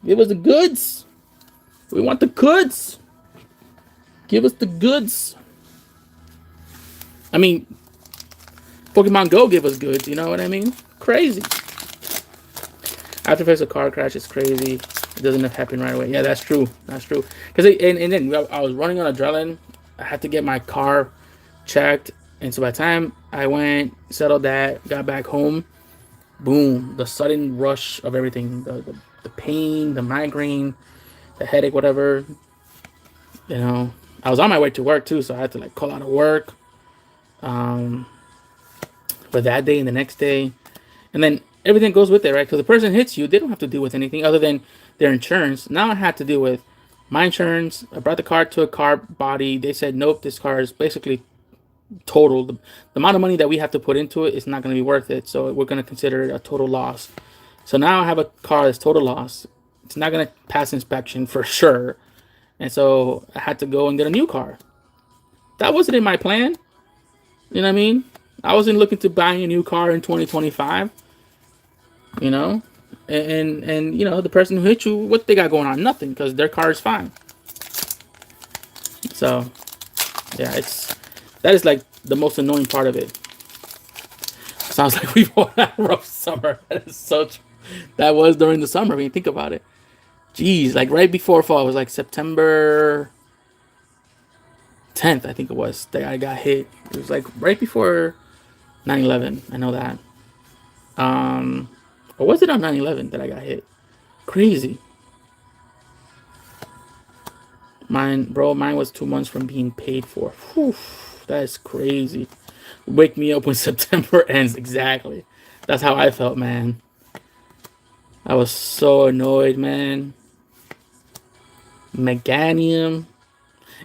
Give us the goods. We want the goods. Give us the goods. I mean, Pokemon Go give us goods, you know what I mean? Crazy. After a car crash, it's crazy. It doesn't happen right away. Yeah, that's true. That's true. Because and then I was running on adrenaline. I had to get my car checked, and so by the time I went, settled that, got back home, boom, the sudden rush of everything, the pain, the migraine, the headache, whatever. I was on my way to work too, so I had to call out of work. But that day and the next day, and then everything goes with it, right? Because the person hits you, they don't have to deal with anything other than their insurance. Now I had to deal with my insurance. I brought the car to a car body. They said, nope, this car is basically total. The amount of money that we have to put into it is not going to be worth it. So we're going to consider it a total loss. So now I have a car that's total loss. It's not going to pass inspection for sure. And so I had to go and get a new car. That wasn't in my plan. You know what I mean? I wasn't looking to buying a new car in 2025. And the person who hit you, what they got going on? Nothing, because their car is fine. So yeah, that is the most annoying part of it. Sounds like we've all had a rough summer. That was during the summer when you think about it. Jeez, right before fall, it was September 10th, I think it was, that I got hit. It was right before 9/11. I know that. Or was it on 9/11 that I got hit? Crazy. Mine was 2 months from being paid for. Whew, that is crazy. Wake me up when September ends. Exactly. That's how I felt, man. I was so annoyed, man. Meganium.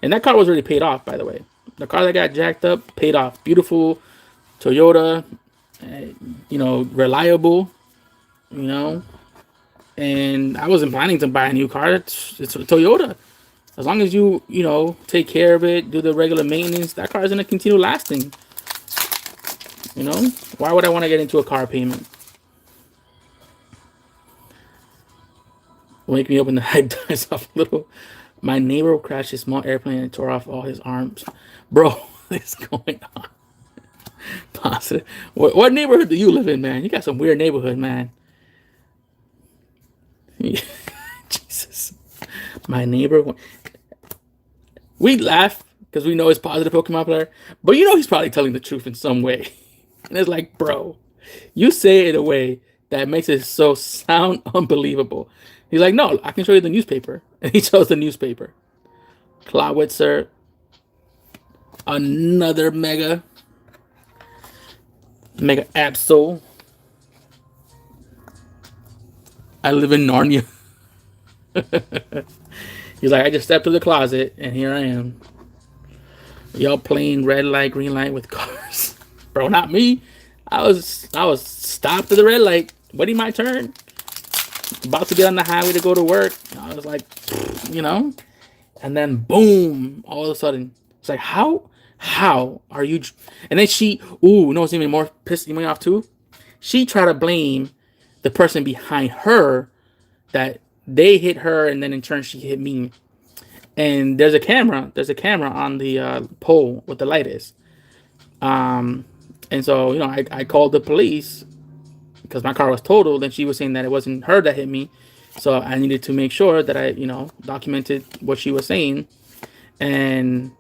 And that car was already paid off, by the way. The car that got jacked up, paid off. Beautiful Toyota, reliable, you know. And I wasn't planning to buy a new car. It's a Toyota. As long as you take care of it, do the regular maintenance, that car is going to continue lasting. Why would I want to get into a car payment? Wake me up when the hype dies off a little. My neighbor crashed his small airplane and tore off all his arms. Bro, what's going on? Positive. What neighborhood do you live in, man? You got some weird neighborhood, man. Jesus. My neighbor. We laugh because we know he's positive Pokemon player, but he's probably telling the truth in some way. And it's like, bro, you say it in a way that makes it so sound unbelievable. He's like, no, I can show you the newspaper. And he shows the newspaper. Clawitzer. Another Mega Absol. I live in Narnia. He's like, I just stepped to the closet and here I am. Y'all playing red light, green light with cars. Bro, not me. I was stopped at the red light, waiting my turn. About to get on the highway to go to work. I was like, and then boom, all of a sudden, it's like, how are you? And then what's even more pissing me off too? She tried to blame the person behind her that they hit her, and then in turn she hit me. And there's a camera on the pole where the light is. And so I called the police because my car was totaled, and she was saying that it wasn't her that hit me. So I needed to make sure that I documented what she was saying. And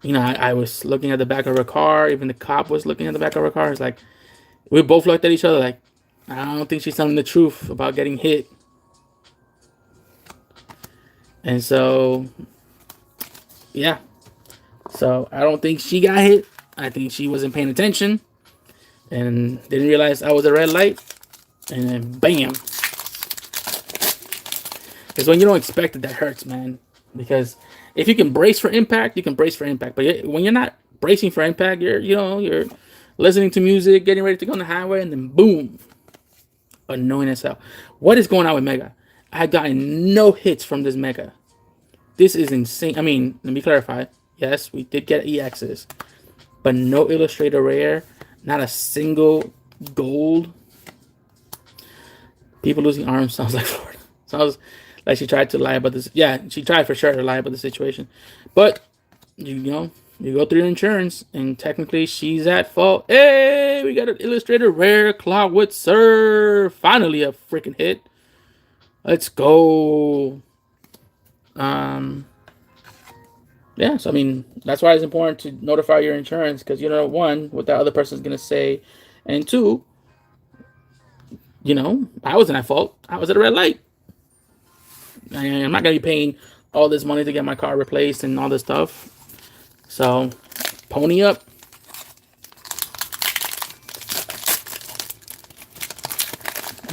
I was looking at the back of her car. Even the cop was looking at the back of her car. It's like we both looked at each other like, I don't think she's telling the truth about getting hit. And so, yeah. So I don't think she got hit. I think she wasn't paying attention and didn't realize I was a red light. And then bam. Because when you don't expect it, that hurts, man. Because if you can brace for impact, you can brace for impact. But when you're not bracing for impact, you're listening to music, getting ready to go on the highway, and then boom. Annoying as hell. What is going on with Mega? I had gotten no hits from this Mega. This is insane. I mean, let me clarify. Yes, we did get EXs, but no Illustrator Rare, not a single gold. People losing arms sounds like Florida. Sounds like she tried to lie about this. Yeah, she tried for sure to lie about the situation. But, you go through your insurance, and technically she's at fault. Hey, we got an Illustrator Rare Clawitzer. Finally a freaking hit. Let's go. Yeah, so I mean, that's why it's important to notify your insurance, because you don't know, one, what the other person's going to say, and two, I wasn't at fault. I was at a red light. I'm not going to be paying all this money to get my car replaced and all this stuff. So, pony up.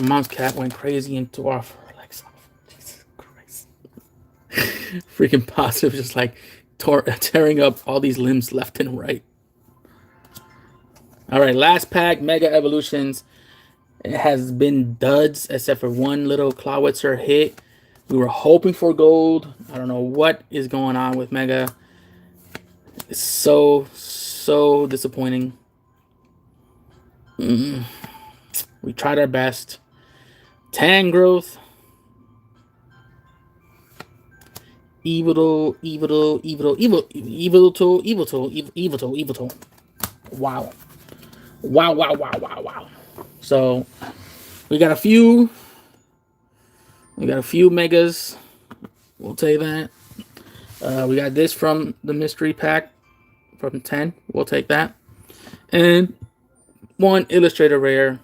My mom's cat went crazy and tore off her legs off. Jesus Christ. Freaking positive, just like tearing up all these limbs left and right. All right, last pack, Mega Evolutions. It has been duds except for one little Clawitzer hit. We were hoping for gold. I don't know what is going on with Mega. It's so disappointing. We tried our best. Tangrowth. Evil tool. Wow. So we got a few megas. We'll take that. We got this from the mystery pack from 10. We'll take that. And one Illustrator Rare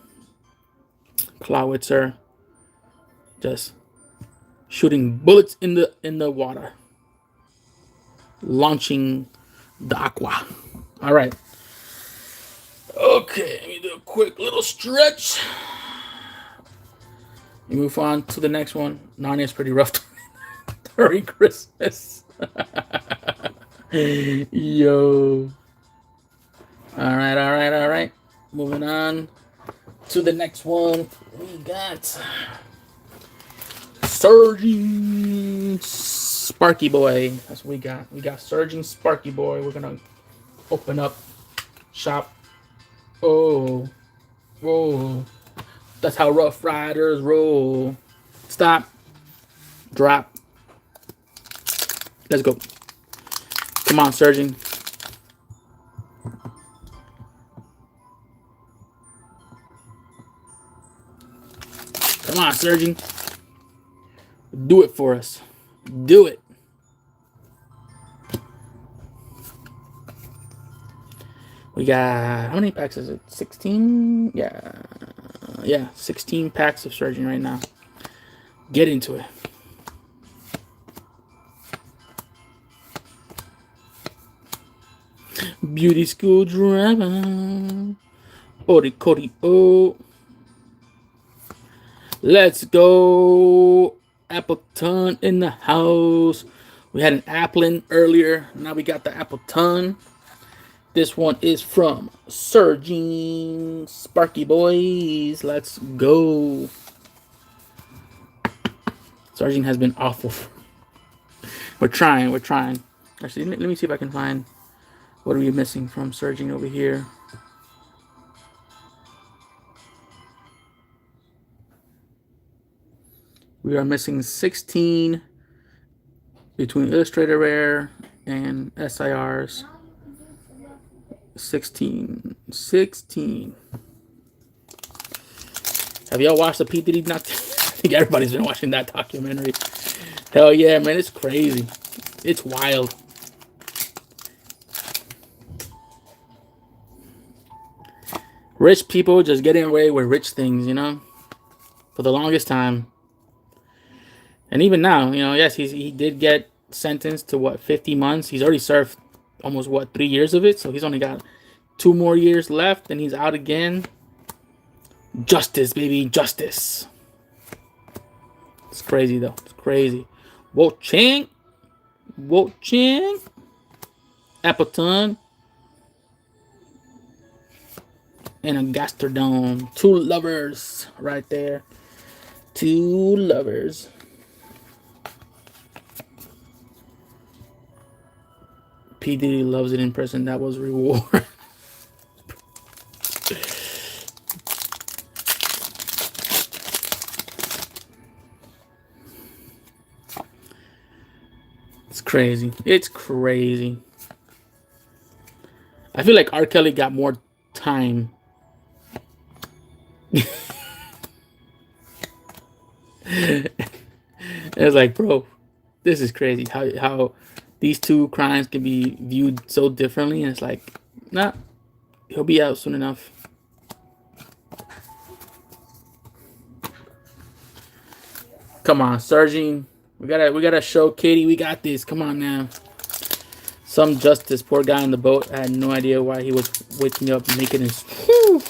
Clawitzer. Just shooting bullets in the water. launching the aqua. All right. Okay, let me do a quick little stretch. We move on to the next one. Narnia's pretty rough during Christmas. Yo. All right. Moving on to the next one. We got Surging Sparky Boy. That's what we got. We got Surging Sparky Boy. We're gonna open up shop. Oh, whoa. That's how Rough Riders roll. Stop. Drop. Let's go. Come on, Surging. Come on, Surging. Do it for us. Do it. We got, how many packs is it? 16? Yeah, 16 packs of Surging right now. Get into it. Beauty School Drama. Ori Cody O. Let's go. Appleton in the house. We had an Applin earlier. Now we got the Appleton. This one is from Surging Sparky Boys. Let's go. Surging has been awful. We're trying. Actually, let me see if I can find what are we missing from Surging over here. We are missing 16 between Illustrator Rare and SIRs. 16. Have y'all watched the P. Diddy I think everybody's been watching that documentary. Hell yeah, man. It's crazy. It's wild. Rich people just getting away with rich things, you know? For the longest time. And even now, you know, yes, he did get sentenced to, what, 50 months? He's already served almost, 3 years of it? So he's only got 2 more years left, and he's out again. Justice, baby, justice. It's crazy, though. It's crazy. Wo-ching. Appleton. And a Gastrodon. 2 lovers right there. 2 lovers. P. Diddy loves it in prison. That was reward. It's crazy. It's crazy. I feel like R. Kelly got more time. It's like, bro, this is crazy. How these 2 crimes can be viewed so differently, and it's like, nah, he'll be out soon enough. Come on, Surging. We gotta show Katie we got this. Come on now. Some justice. Poor guy on the boat. I had no idea why he was waking up making his. Whew.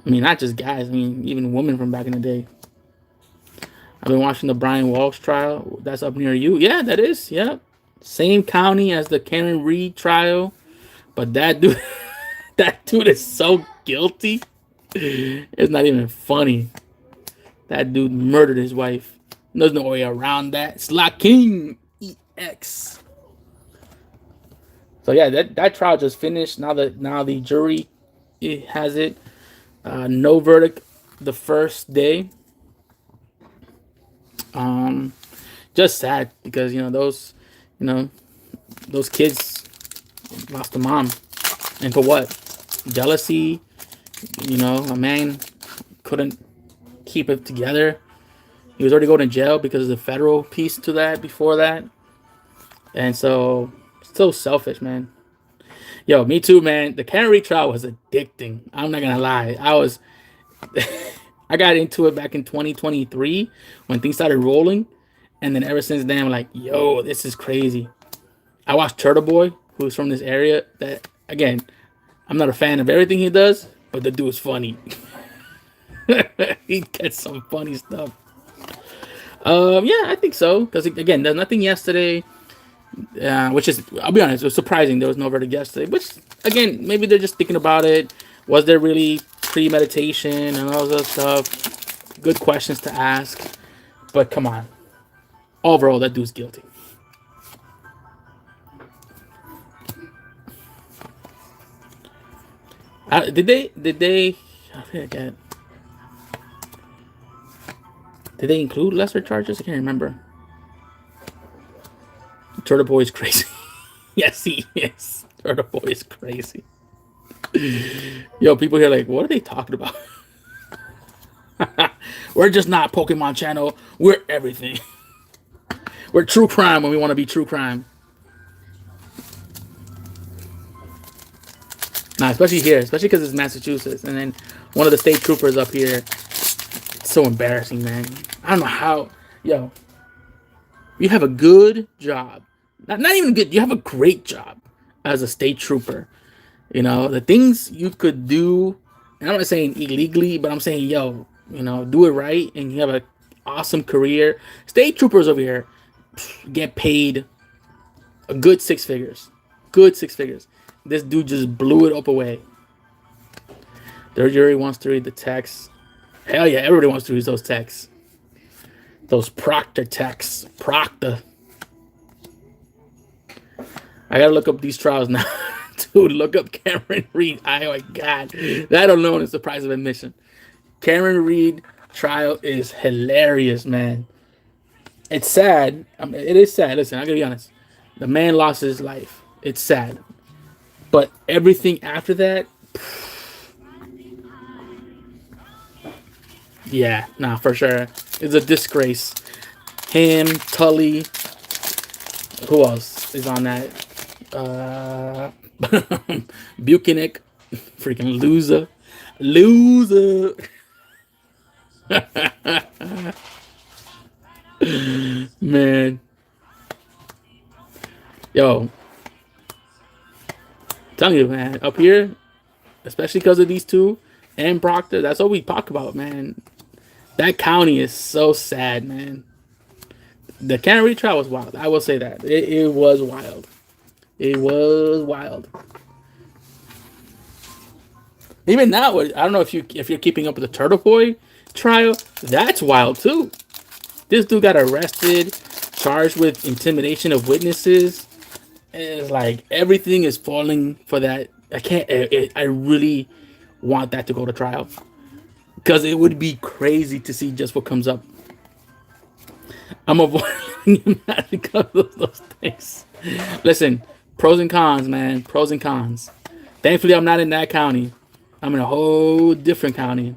I mean, not just guys. I mean, even women from back in the day. I've been watching the Brian Walsh trial. That's up near you. Yeah, that is. Yep. Same county as the Karen Reed trial. But that dude, that dude is so guilty. It's not even funny. That dude murdered his wife. There's no way around that. Slot King EX. So yeah, that trial just finished. Now the jury has it. No verdict the first day. Just sad because those kids lost a mom, and for what? Jealousy. A man couldn't keep it together. He was already going to jail because of the federal piece to that before that, and so selfish, man. Yo, me too, man. The Cannery trial was addicting. I'm not gonna lie. I got into it back in 2023 when things started rolling, and then ever since then, I'm like, yo, this is crazy. I watched Turtle Boy, who's from this area. That again, I'm not a fan of everything he does, but the dude is funny. He gets some funny stuff. Yeah, I think so. Because again, there's nothing yesterday, which is, I'll be honest, it was surprising there was no verdict yesterday. Which again, maybe they're just thinking about it. Was there really premeditation and all that stuff? Good questions to ask. But come on, overall, that dude's guilty. Did they? I forget. Did they include lesser charges? I can't remember. Turtle Boy is crazy. Yes, he is. Turtle Boy is crazy. Yo, people here like, what are they talking about? We're just not Pokemon channel. We're everything. We're true crime when we want to be true crime. Nah, especially here, especially because it's Massachusetts, and then one of the state troopers up here. It's so embarrassing, man. I don't know how. Yo, you have a good job. Not even good. You have a great job as a state trooper. You know, the things you could do, and I'm not saying illegally, but I'm saying, yo, you know, do it right, and you have an awesome career. State troopers over here get paid a good six figures. Good six figures. This dude just blew it up away. Their jury wants to read the text. Hell yeah, everybody wants to read those texts. Those Proctor texts. Proctor. I gotta look up these trials now. Dude, look up Cameron Reed. Oh my god. That alone is the price of admission. Cameron Reed trial is hilarious, man. It's sad. I mean, it is sad. Listen, I'm gonna be honest. The man lost his life. It's sad. But everything after that, yeah, nah, for sure. It's a disgrace. Him, Tully, who else is on that? Buchanan, freaking loser. Loser. Man. Yo. I'm telling you, man, up here, especially because of these two and Proctor, that's what we talk about, man. That county is so sad, man. The Cannery trial was wild. I will say that. It was wild. It was wild. Even now, I don't know if you're keeping up with the Turtle Boy trial. That's wild too. This dude got arrested, charged with intimidation of witnesses. It's like everything is falling for that. I really want that to go to trial because it would be crazy to see just what comes up. I'm avoiding that because of those things. Listen, pros and cons, man. Pros and cons. Thankfully, I'm not in that county. I'm in a whole different county.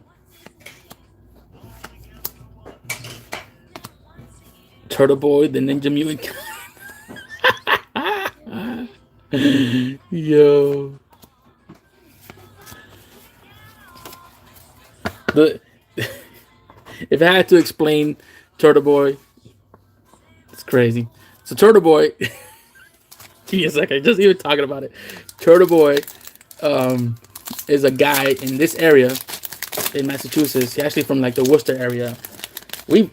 Turtle Boy, the Ninja Mutant. Yo. If I had to explain Turtle Boy, it's crazy. So Turtle Boy, give me a second, just even talking about it. Turtle Boy is a guy in this area in Massachusetts. He's actually from like the Worcester area.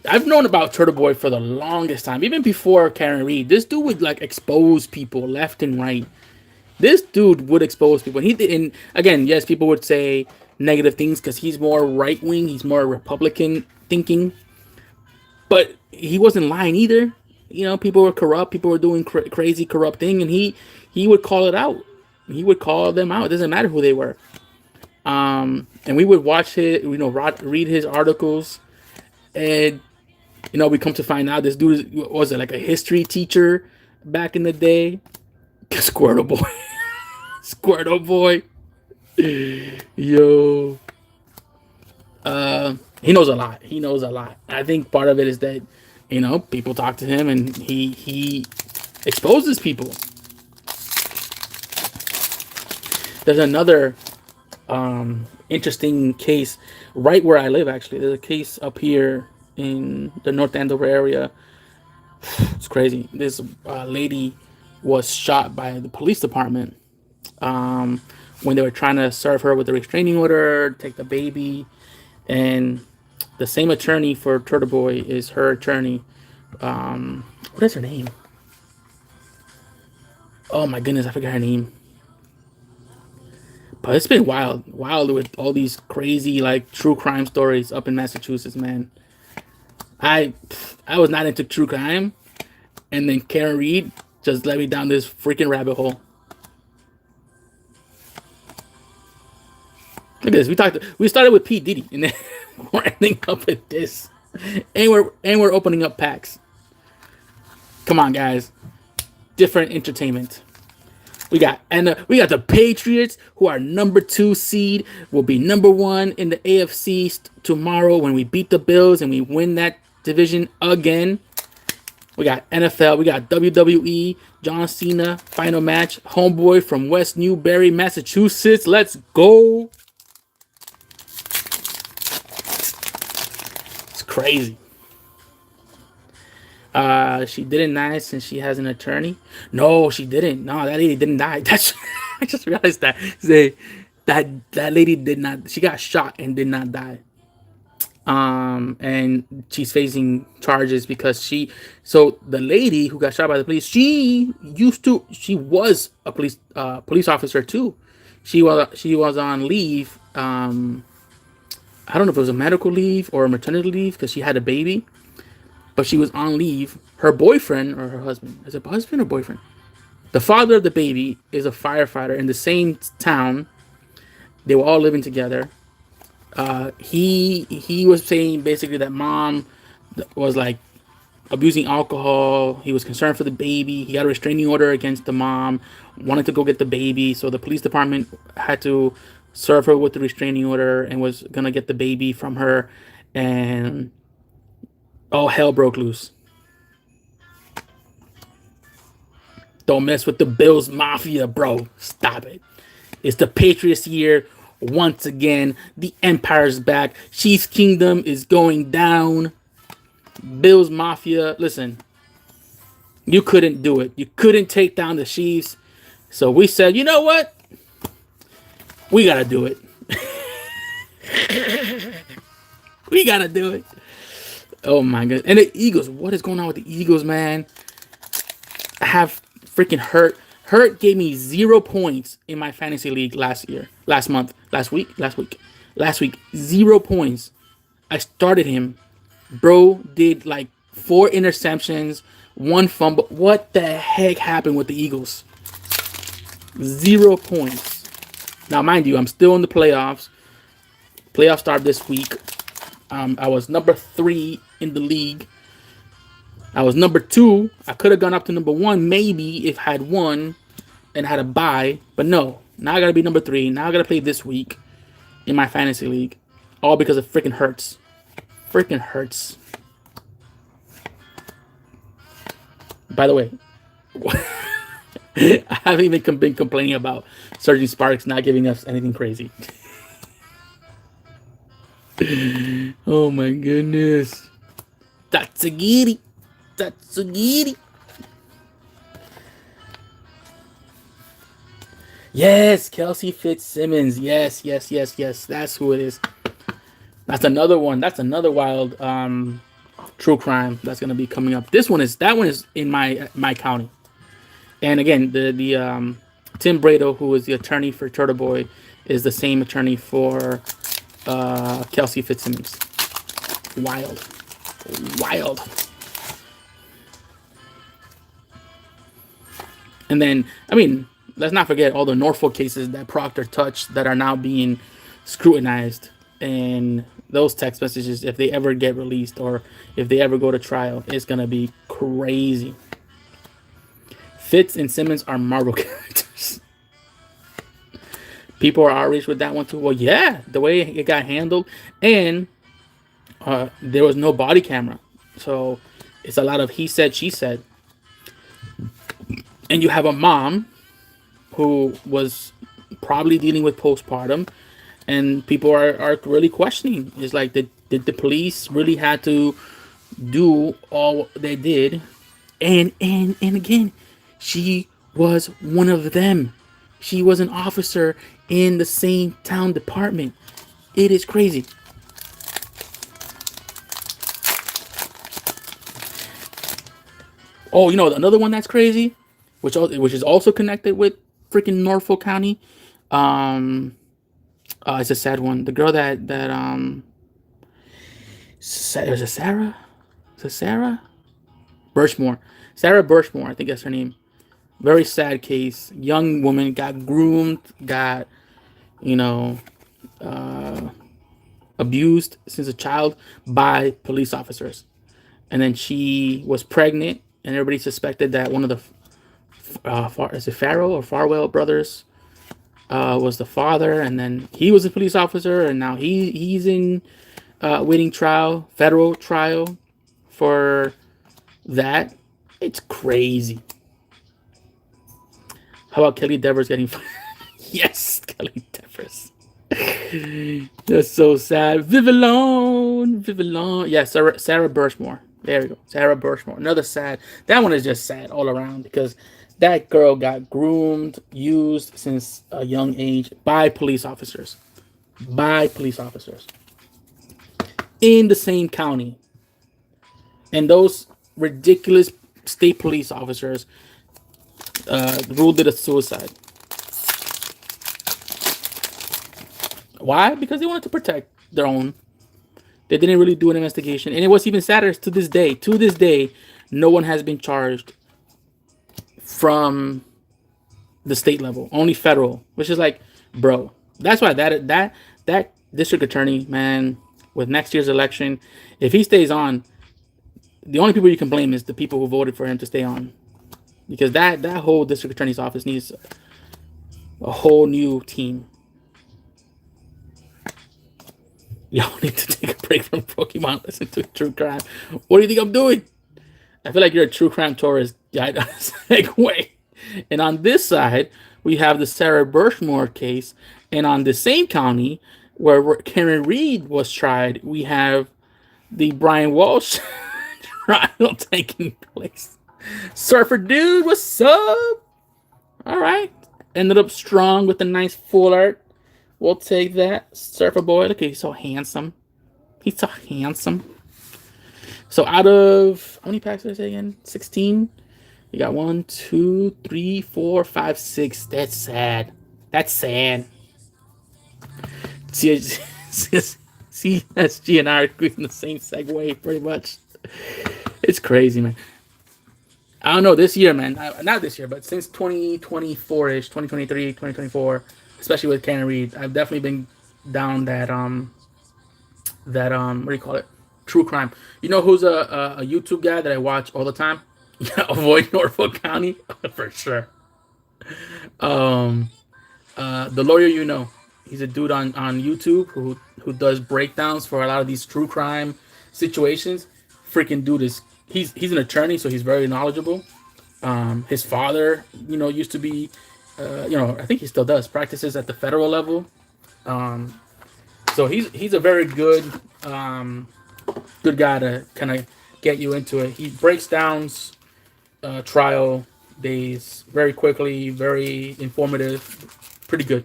I've known about Turtle Boy for the longest time, even before Karen Reed. This dude would like expose people left and right. This dude would expose people. And again, yes, people would say negative things because he's more right wing, he's more Republican thinking. But he wasn't lying either. You know, people were corrupt, people were doing crazy, corrupt thing, and he would call it out. He would call them out. It doesn't matter who they were. And we would watch it, read his articles. And, we come to find out this dude was like a history teacher back in the day. Squirtle Boy. Squirtle Boy. Yo. He knows a lot. He knows a lot. I think part of it is that, people talk to him and he exposes people. There's another interesting case right where I live. Actually, there's a case up here in the North Andover area. It's crazy. This lady was shot by the police department um, when they were trying to serve her with a restraining order, take the baby, and the same attorney for Turtle Boy is her attorney. What is her name? Oh my goodness, I forgot her name. But it's been wild with all these crazy like true crime stories up in Massachusetts, man. I I was not into true crime, and then Karen Reed just led me down this freaking rabbit hole. Look at this. We started with P Diddy, and then we're ending up with this, and we're opening up packs. Come on, guys. Different entertainment. We got the Patriots, who are number 2 seed, will be number 1 in the AFC tomorrow when we beat the Bills and we win that division again. We got NFL, we got WWE, John Cena, final match, homeboy from West Newbury, Massachusetts. Let's go. It's crazy. She didn't die since she has an attorney. No, she didn't. No, that lady didn't die. I just realized that. That lady did not. She got shot and did not die. And she's facing charges because so the lady who got shot by the police, she was a police officer too. She was on leave. I don't know if it was a medical leave or a maternity leave because she had a baby. But she was on leave. Her boyfriend or her husband, is it husband or boyfriend? The father of the baby is a firefighter in the same town. They were all living together. He was saying basically that mom was like abusing alcohol. He was concerned for the baby. He got a restraining order against the mom. Wanted to go get the baby, so the police department had to serve her with the restraining order and was gonna get the baby from her. And all hell broke loose. Don't mess with the Bills Mafia, bro. Stop it. It's the Patriots year once again. The Empire's back. Chiefs Kingdom is going down. Bills Mafia, listen. You couldn't do it. You couldn't take down the Chiefs. So we said, you know what? We got to do it. We got to do it. Oh my god. And the Eagles. What is going on with the Eagles, man? I have freaking Hurt. Hurt gave me 0 points in my fantasy league last week. 0 points. I started him. Bro did like 4 interceptions, 1 fumble. What the heck happened with the Eagles? 0 points. Now, mind you, I'm still in the playoffs. Playoffs start this week. I was number 3 in the league. I was number 2. I could have gone up to number 1 maybe if I had won and had a bye. But no. Now I got to be number 3. Now I got to play this week in my fantasy league. All because of freaking Hurts. Freaking Hurts. By the way, I haven't even been complaining about Surgeon Sparks not giving us anything crazy. Oh my goodness. That's a giddy. That's a giddy. Yes, Kelsey Fitzsimmons. Yes. That's who it is. That's another one. That's another wild true crime that's gonna be coming up. That one is in my county. And again, the Tim Brado, who is the attorney for Turtle Boy, is the same attorney for Kelsey Fitzsimmons. Wild. And then, I mean, let's not forget all the Norfolk cases that Proctor touched that are now being scrutinized. And those text messages, if they ever get released or if they ever go to trial, it's going to be crazy. Fitz and Simmons are Marvel characters. People are outraged with that one too. Well, yeah, the way it got handled. And there was no body camera. So it's a lot of he said, she said. And you have a mom who was probably dealing with postpartum, and people are really questioning. It's like, did the police really had to do all they did? And again, she was one of them. She was an officer in the same town department. It is crazy. Oh, another one that's crazy, which is also connected with freaking Norfolk County. It's a sad one. The girl was it Sarah? Is it Sarah? Birchmore. Sarah Birchmore, I think that's her name. Very sad case. Young woman got groomed, got, you know, abused since a child by police officers. And then she was pregnant, and everybody suspected that one of the is it Farrell or Farwell brothers was the father, and then he was a police officer, and now he's in waiting trial, federal trial for that. It's crazy. How about Kelly Devers getting fired? Yes, Kelly Devers. That's so sad. Vivillon. Yeah, Sarah Birchmore. There we go. Sarah Birchmore. Another sad. That one is just sad all around because that girl got groomed, used since a young age by police officers. In the same county. And those ridiculous state police officers ruled it a suicide. Why? Because they wanted to protect their own. They didn't really do an investigation. And it was even sadder to this day. To this day, no one has been charged from the state level. Only federal. Which is like, bro. That's why that district attorney, man, with next year's election, if he stays on, the only people you can blame is the people who voted for him to stay on. Because that whole district attorney's office needs a whole new team. Y'all need to take a break from Pokemon. Listen to true crime. What do you think I'm doing? I feel like you're a true crime tourist guide on a segue. And on this side, we have the Sarah Birchmore case. And on the same county where Karen Reed was tried, we have the Brian Walsh trial taking place. Surfer Dude, what's up? All right. Ended up strong with a nice full art. We'll take that. Surfer Boy. Look, he's so handsome. So out of, how many packs did I say again? 16. You got 1, 2, 3, 4, 5, 6. That's sad. CSG and I are in the same segue, pretty much. It's crazy, man. I don't know, this year, man. Not this year, but since 2024-ish, 2023, 2024, especially with Karen Reed, I've definitely been down that what do you call it? True crime. You know who's a YouTube guy that I watch all the time? Yeah, avoid Norfolk County for sure. The lawyer, he's a dude on YouTube who does breakdowns for a lot of these true crime situations. Freaking dude is he's an attorney, so he's very knowledgeable. His father, used to be, I think he still does practices at the federal level. So he's a very good guy to kind of get you into it. He breaks down trial days very quickly, very informative, pretty good.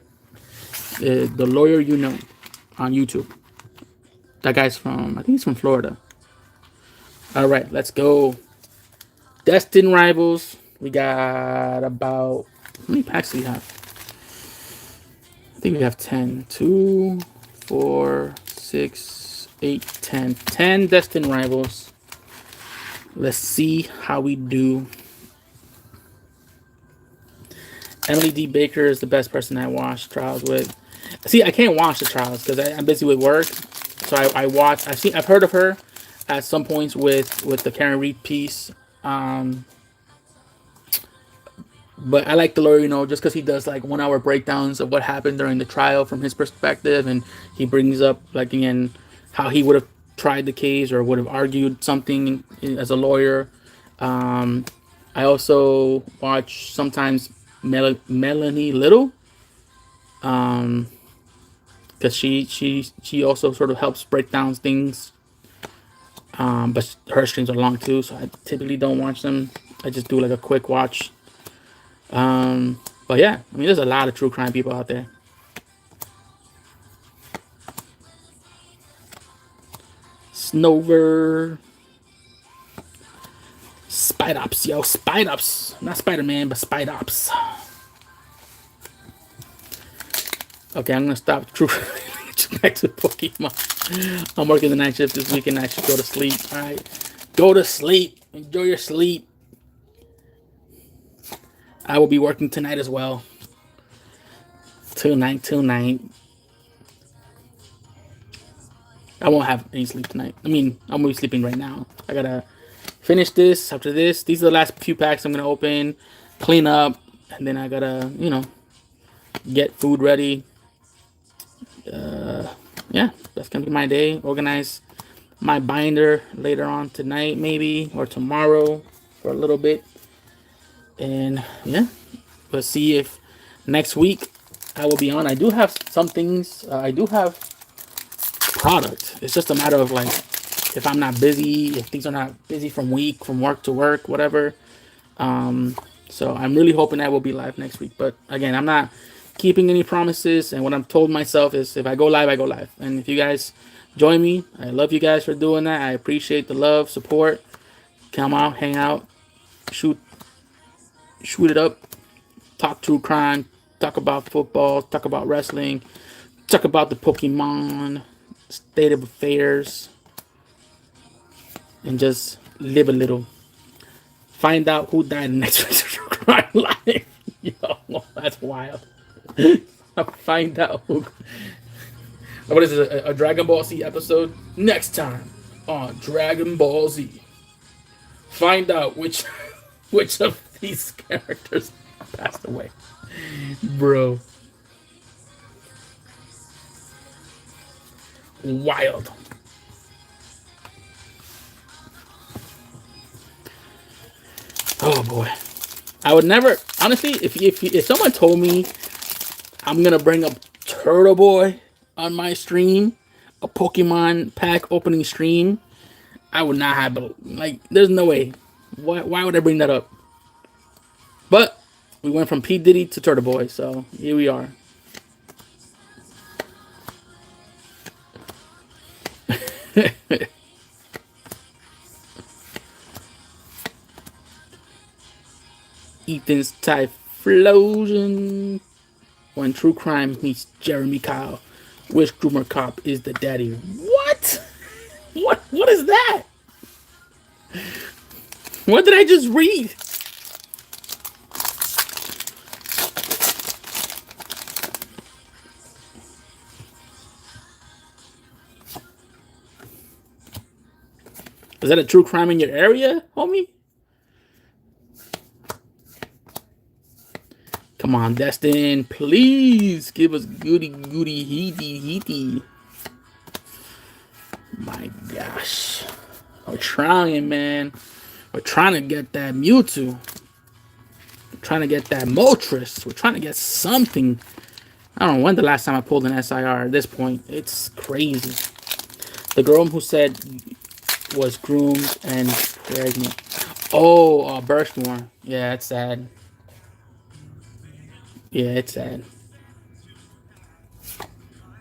The lawyer, on YouTube. That guy's I think he's from Florida. All right, let's go. Destined Rivals. We got about, how many packs do we have? I think we have 10. 2, 4, 6, 8, 10. 10 Destined Rivals. Let's see how we do. Emily D. Baker is the best person I watch trials with. See, I can't watch the trials because I'm busy with work. So I watch. I've heard of her at some points with the Karen Reed piece. But I like the lawyer, just because he does like 1 hour breakdowns of what happened during the trial from his perspective, and he brings up like again how he would have tried the case or would have argued something as a lawyer. I also watch sometimes Melanie Little. Because she also sort of helps break down things. But her streams are long too, so I typically don't watch them. I just do like a quick watch. But yeah, I mean, there's a lot of true crime people out there. Snover. Spidops, yo. Spidops. Not Spider-Man, but Spidops. Okay, I'm going to stop true back to Pokemon. I'm working the night shift this weekend. I should go to sleep. All right. Go to sleep. Enjoy your sleep. I will be working tonight as well. Tonight. I won't have any sleep tonight. I mean, I'm going to be sleeping right now. I got to finish this. After this, these are the last few packs I'm going to open, clean up, and then I got to, you know, get food ready. Yeah, that's going to be my day. Organize my binder later on tonight, maybe, or tomorrow for a little bit. And yeah, we'll see if next week I will be on. I do have some things. I do have product. It's just a matter of like, if I'm not busy, if things are not busy from work to work, whatever. So I'm really hoping I will be live next week. But again, I'm not keeping any promises. And what I'm told myself is if I go live, I go live. And if you guys join me, I love you guys for doing that. I appreciate the love, support. Come out, hang out, shoot it up, talk true crime, talk about football, talk about wrestling, talk about the Pokemon, state of affairs, and just live a little. Find out who died in next week's true crime live. Yo, that's wild. Find out who. What is it? A Dragon Ball Z episode? Next time on Dragon Ball Z. Find out which of these characters passed away. Bro. Wild. Oh boy. I would never, honestly, if someone told me I'm gonna bring up Turtle Boy on my stream, a Pokemon pack opening stream, I would not have, like, there's no way. Why would I bring that up? But we went from P. Diddy to Turtle Boy, so here we are. Ethan's Typhlosion. When true crime meets Jeremy Kyle, which groomer cop is the daddy? What? What is that? What did I just read? Is that a true crime in your area, homie? Come on, Destined. Please give us goody heaty. My gosh. We're trying, man. We're trying to get that Mewtwo. We're trying to get that Moltres. We're trying to get something. I don't know when the last time I pulled an SIR at this point. It's crazy. The girl who said was groomed and pregnant. Oh, Birchmore. Yeah, it's sad. Yeah, it's sad.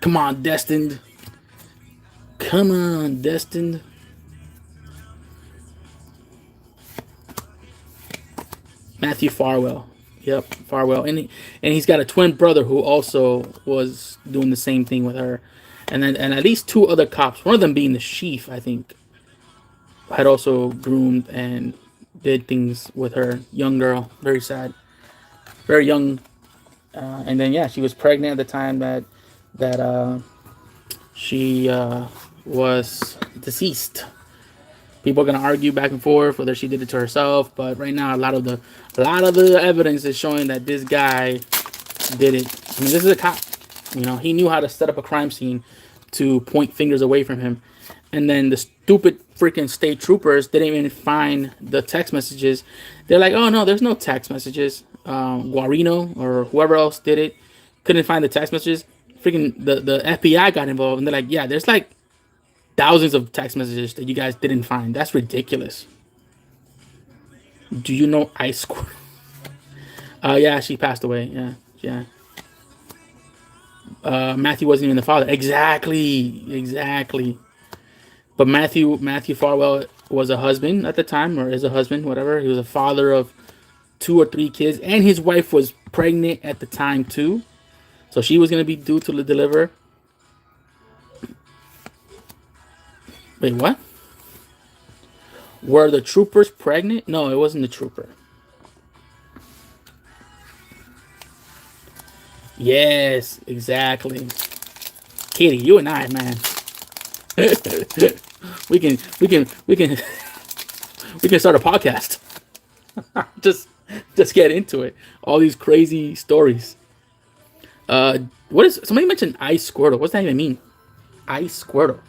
Come on, Destined. Come on, Destined. Matthew Farwell. Yep, Farwell. And he's got a twin brother who also was doing the same thing with her. And at least two other cops, one of them being the chief, I think, had also groomed and did things with her. Young girl. Very sad. Very young. And then, yeah, she was pregnant at the time that she was deceased. People are gonna argue back and forth whether she did it to herself, but right now a lot of the evidence is showing that this guy did it. I mean, this is a cop. You know, he knew how to set up a crime scene to point fingers away from him, and then the stupid freaking state troopers didn't even find the text messages. They're like, oh no, there's no text messages. Guarino or whoever else did it couldn't find the text messages. Freaking the FBI got involved, and they're like, yeah, there's like thousands of text messages that you guys didn't find. That's ridiculous. Do you know Ice Squirtle? Yeah, she passed away. Yeah, yeah. Matthew wasn't even the father. Exactly. But Matthew Farwell was a husband at the time, or is a husband, whatever. He was a father of 2 or 3 kids, and his wife was pregnant at the time too. So she was gonna be due to deliver. Wait, what? Were the troopers pregnant? No, it wasn't the trooper. Yes, exactly. Katie, you and I, man. we can we can we can we can start a podcast. just get into it. All these crazy stories. What is somebody mentioned Ice Squirtle? What's that even mean? Ice Squirtle.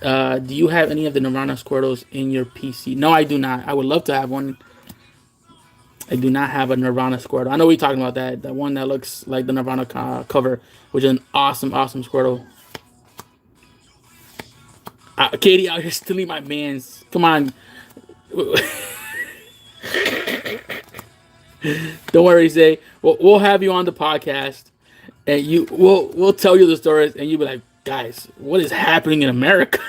Do you have any of the Nirvana Squirtles in your PC? No, I do not. I would love to have one. I do not have a Nirvana Squirtle. I know we're talking about that. The one that looks like the Nirvana cover, which is an awesome Squirtle. Katie out here stealing my man's. Come on. Don't worry, Zay. We'll have you on the podcast, and we'll tell you the stories, and you'll be like, guys, what is happening in America?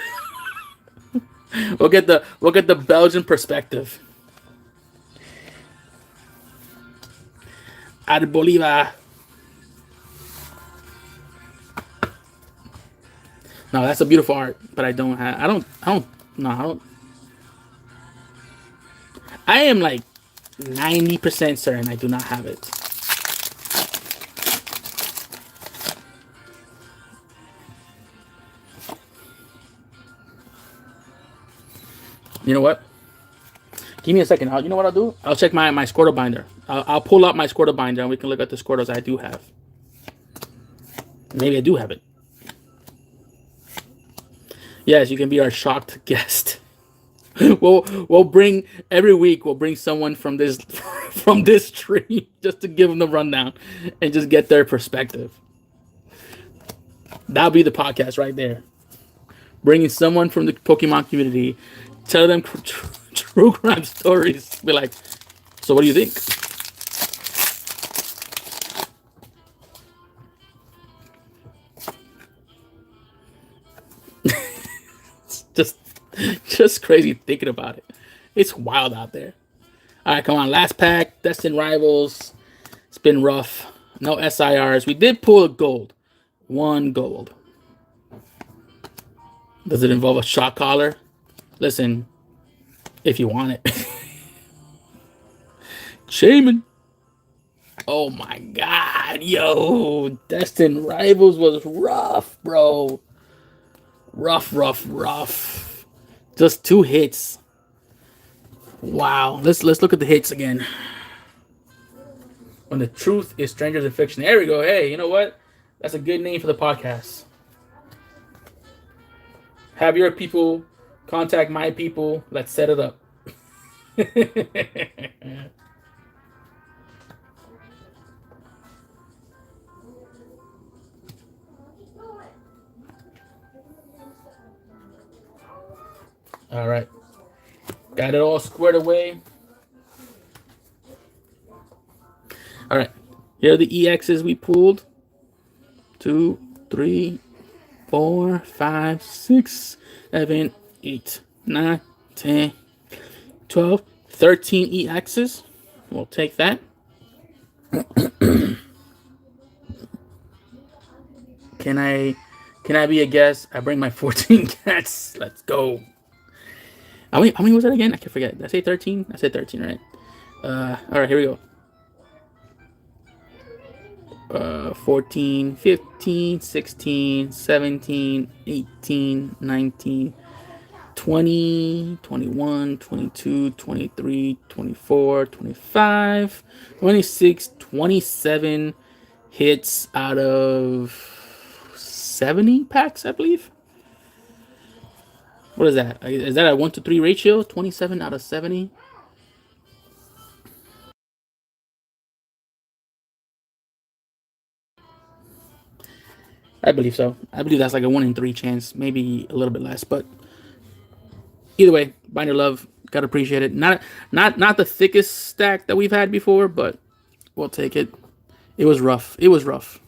we'll get the Belgian perspective. Ad Bolivar. No, that's a beautiful art, but I don't. I am like 90% certain I do not have it. You know what? Give me a second. You know what I'll do? I'll check my Squirtle binder. I'll pull up my Squirtle binder and we can look at the Squirtles I do have. Maybe I do have it. Yes, you can be our shocked guest. We'll bring every week. We'll bring someone from this tree just to give them the rundown and just get their perspective. That'll be the podcast right there. Bringing someone from the Pokemon community, tell them true crime stories. Be like, so what do you think? Just crazy thinking about it. It's wild out there. All right, come on. Last pack. Destined Rivals. It's been rough. No SIRs. We did pull a gold. 1 gold. Does it involve a shock collar? Listen, if you want it. Shaman. Oh my God. Yo. Destined Rivals was rough, bro. Rough. Just 2 hits. Wow. Let's look at the hits again. When the truth is stranger than fiction. There we go. Hey, you know what? That's a good name for the podcast. Have your people contact my people. Let's set it up. All right. Got it all squared away. All right. Here are the EXs we pulled. 2, 3, 4, 5, 6, 7, 8, 9, 10, 12, 13 EXs. We'll take that. Can I be a guest? I bring my 14 cats. Let's go. How many was that again? I can forget. Did I say 13? I said 13, right? All right, here we go. 14, 15, 16, 17, 18, 19, 20, 21, 22, 23, 24, 25, 26, 27 hits out of 70 packs, I believe. What is that? Is that a 1-to-3 ratio? 27 out of 70? I believe so. I believe that's like a 1 in 3 chance, maybe a little bit less, but either way, Binder Love, gotta appreciate it. Not the thickest stack that we've had before, but we'll take it. It was rough. It was rough.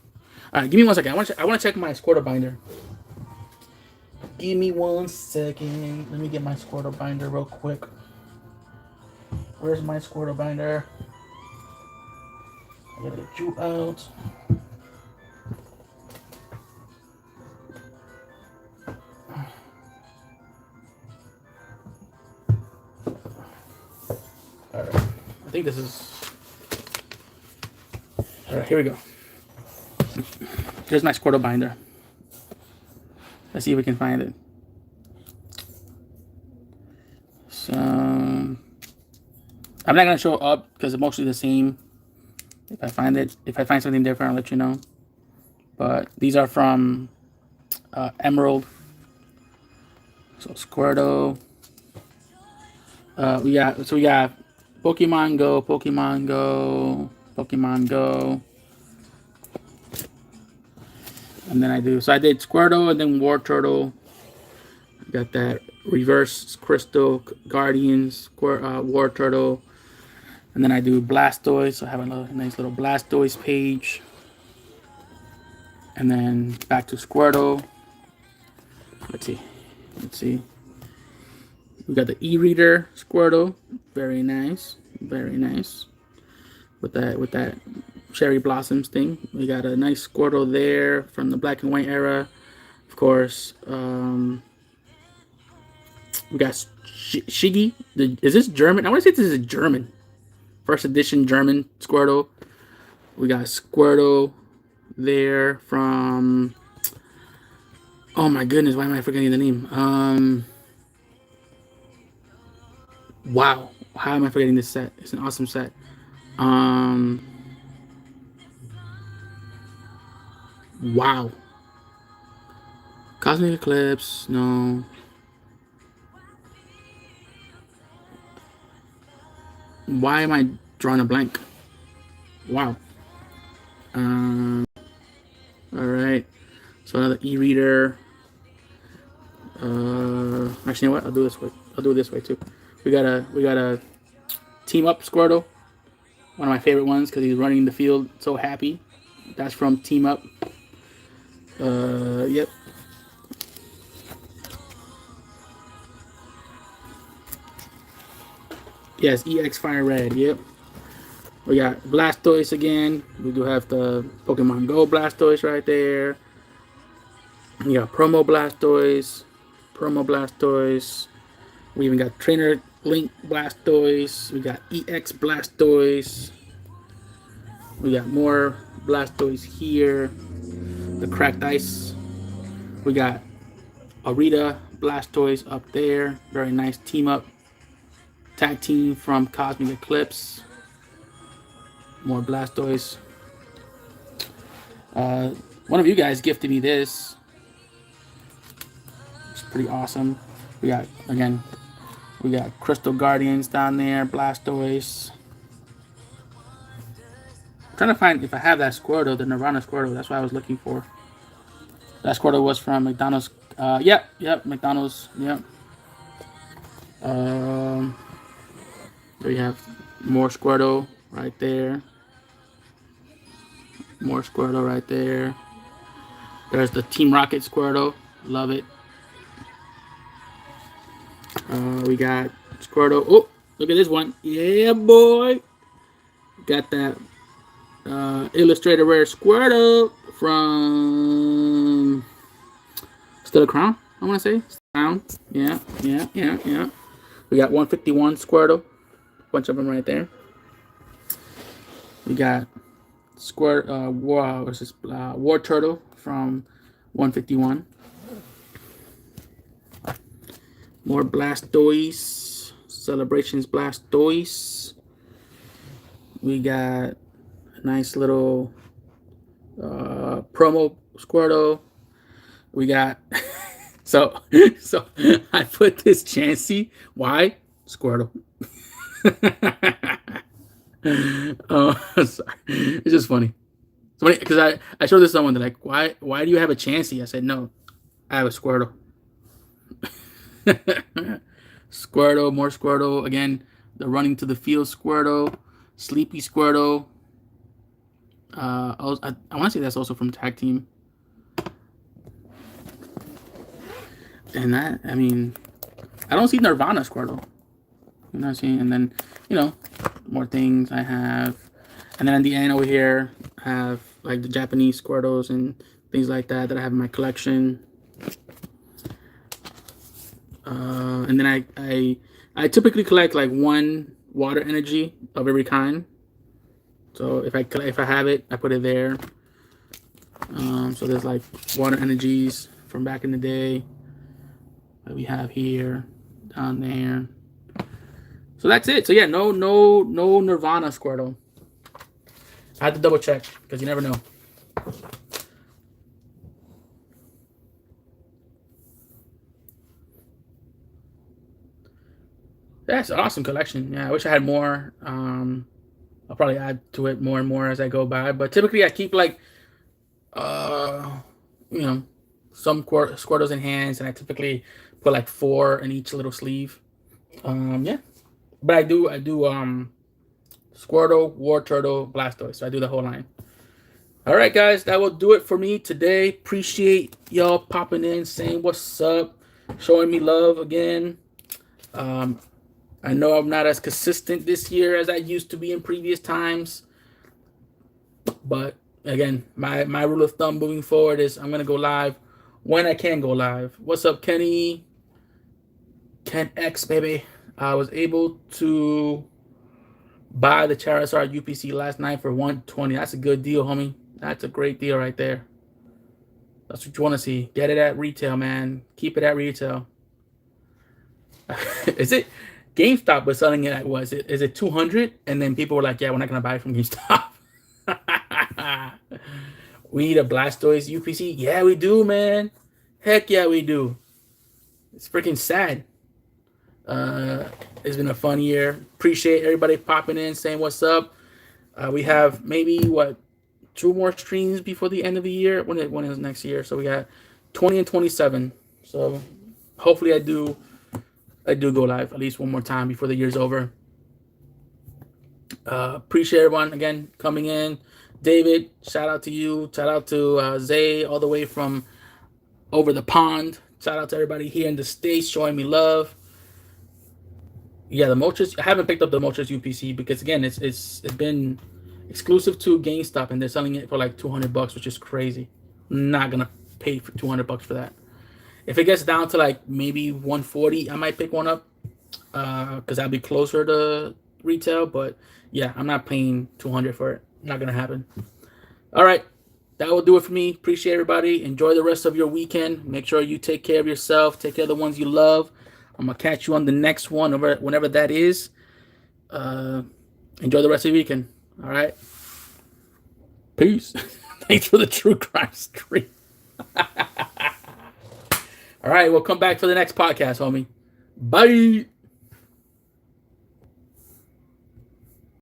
All right, give me 1 second. I want to check my Squirtle binder. Give me 1 second. Let me get my Squirtle binder real quick. Where's my Squirtle binder? I gotta get you out. All right. I think this is. All right, here we go. Here's my Squirtle binder. Let's see if we can find it. So I'm not gonna show up because it's mostly the same. If I find something different, I'll let you know. But these are from Emerald. So Squirtle. We got Pokemon Go, Pokemon Go, Pokemon Go. And then I did Squirtle and then War Turtle. Got that Reverse Crystal Guardians, War Turtle. And then I do Blastoise. So I have a nice little Blastoise page. And then back to Squirtle. Let's see. We got the e-reader Squirtle. Very nice. Very nice. With that cherry blossoms thing. We got a nice Squirtle there from the black and white era. Of course. We got Shiggy. Is this German? I want to say this is German. First edition German Squirtle. We got Squirtle there from. Oh my goodness! Why am I forgetting the name? Wow! How am I forgetting this set? It's an awesome set. Wow. Cosmic Eclipse. No. Why am I drawing a blank? Wow. All right. So another e-reader. Actually, you know what? I'll do it this way too. We got a Team Up Squirtle. One of my favorite ones because he's running the field so happy. That's from Team Up. Yep. Yes, EX Fire Red. Yep. We got Blastoise again. We do have the Pokemon Go Blastoise right there. We got Promo Blastoise. We even got Trainer Link Blastoise. We got EX Blastoise. We got more Blastoise here. The Cracked Ice. We got Arita Blastoise up there. Very nice team up. Tag team from Cosmic Eclipse. More Blastoise. One of you guys gifted me this. It's pretty awesome. We got Crystal Guardians down there. Blastoise. I'm trying to find if I have that Squirtle, the Nirvana Squirtle. That's what I was looking for. That Squirtle was from McDonald's. Yep, McDonald's. Yep. There you have more Squirtle right there. More Squirtle right there. There's the Team Rocket Squirtle. Love it. We got Squirtle. Oh, look at this one. Yeah, boy. Got that Illustrator Rare Squirtle from Still a Crown, I want to say. Crown. Yeah. We got 151 Squirtle. Bunch of them right there. We got War Turtle from 151. More Blastoise. Celebrations Blastoise. We got a nice little promo Squirtle. We got so I put this Chansey. Why? Squirtle. Oh, sorry. It's just funny. Somebody, because I showed this to someone. They're like, why do you have a Chansey? I said, no, I have a Squirtle. Squirtle, more Squirtle. Again, the running to the field Squirtle, Sleepy Squirtle. I want to say that's also from Tag Team. And that, I mean, I don't see Nirvana Squirtle. You know what I'm saying? And then, more things I have. And then at the end over here, I have like the Japanese Squirtles and things like that I have in my collection. And then I typically collect like one water energy of every kind. So if I have it, I put it there. So there's like water energies from back in the day that we have here, down there. So that's it. So yeah, no Nirvana Squirtle. I had to double check because you never know. That's an awesome collection. Yeah, I wish I had more. I'll probably add to it more and more as I go by. But typically, I keep like, some Squirtles in hands, and I typically put like 4 in each little sleeve. Yeah, but I do Squirtle, War Turtle, Blastoise. So I do the whole line. All right, guys, that will do it for me today. Appreciate y'all popping in, saying what's up, showing me love again. I know I'm not as consistent this year as I used to be in previous times. But again, my rule of thumb moving forward is I'm going to go live when I can go live. What's up, Kenny? Ken X, baby. I was able to buy the Charizard UPC last night for $120. That's a good deal, homie. That's a great deal right there. That's what you want to see. Get it at retail, man. Keep it at retail. Is it GameStop was selling it at what is it 200? And then people were like, yeah, we're not gonna buy it from GameStop. We need a Blastoise UPC. Yeah, we do, man. Heck yeah, we do. It's freaking sad. It's been a fun year. Appreciate everybody popping in, saying what's up. We have maybe 2 more streams before the end of the year. When is next year? So we got 20 and 27. So hopefully I do go live at least one more time before the year's over. Appreciate everyone again coming in. David, shout out to you. Shout out to Zay all the way from over the pond. Shout out to everybody here in the States showing me love. Yeah, the Moltres. I haven't picked up the Moltres UPC because again, it's been exclusive to GameStop and they're selling it for like $200, which is crazy. I'm not gonna pay for $200 for that. If it gets down to like maybe 140, I might pick one up because I'll be closer to retail. But yeah, I'm not paying $200 for it. Not gonna happen. All right, that will do it for me. Appreciate everybody. Enjoy the rest of your weekend. Make sure you take care of yourself. Take care of the ones you love. I'm gonna catch you on the next one, whenever that is. Enjoy the rest of your weekend. All right. Peace. Thanks for the true crime stream. All right, we'll come back for the next podcast, homie. Bye.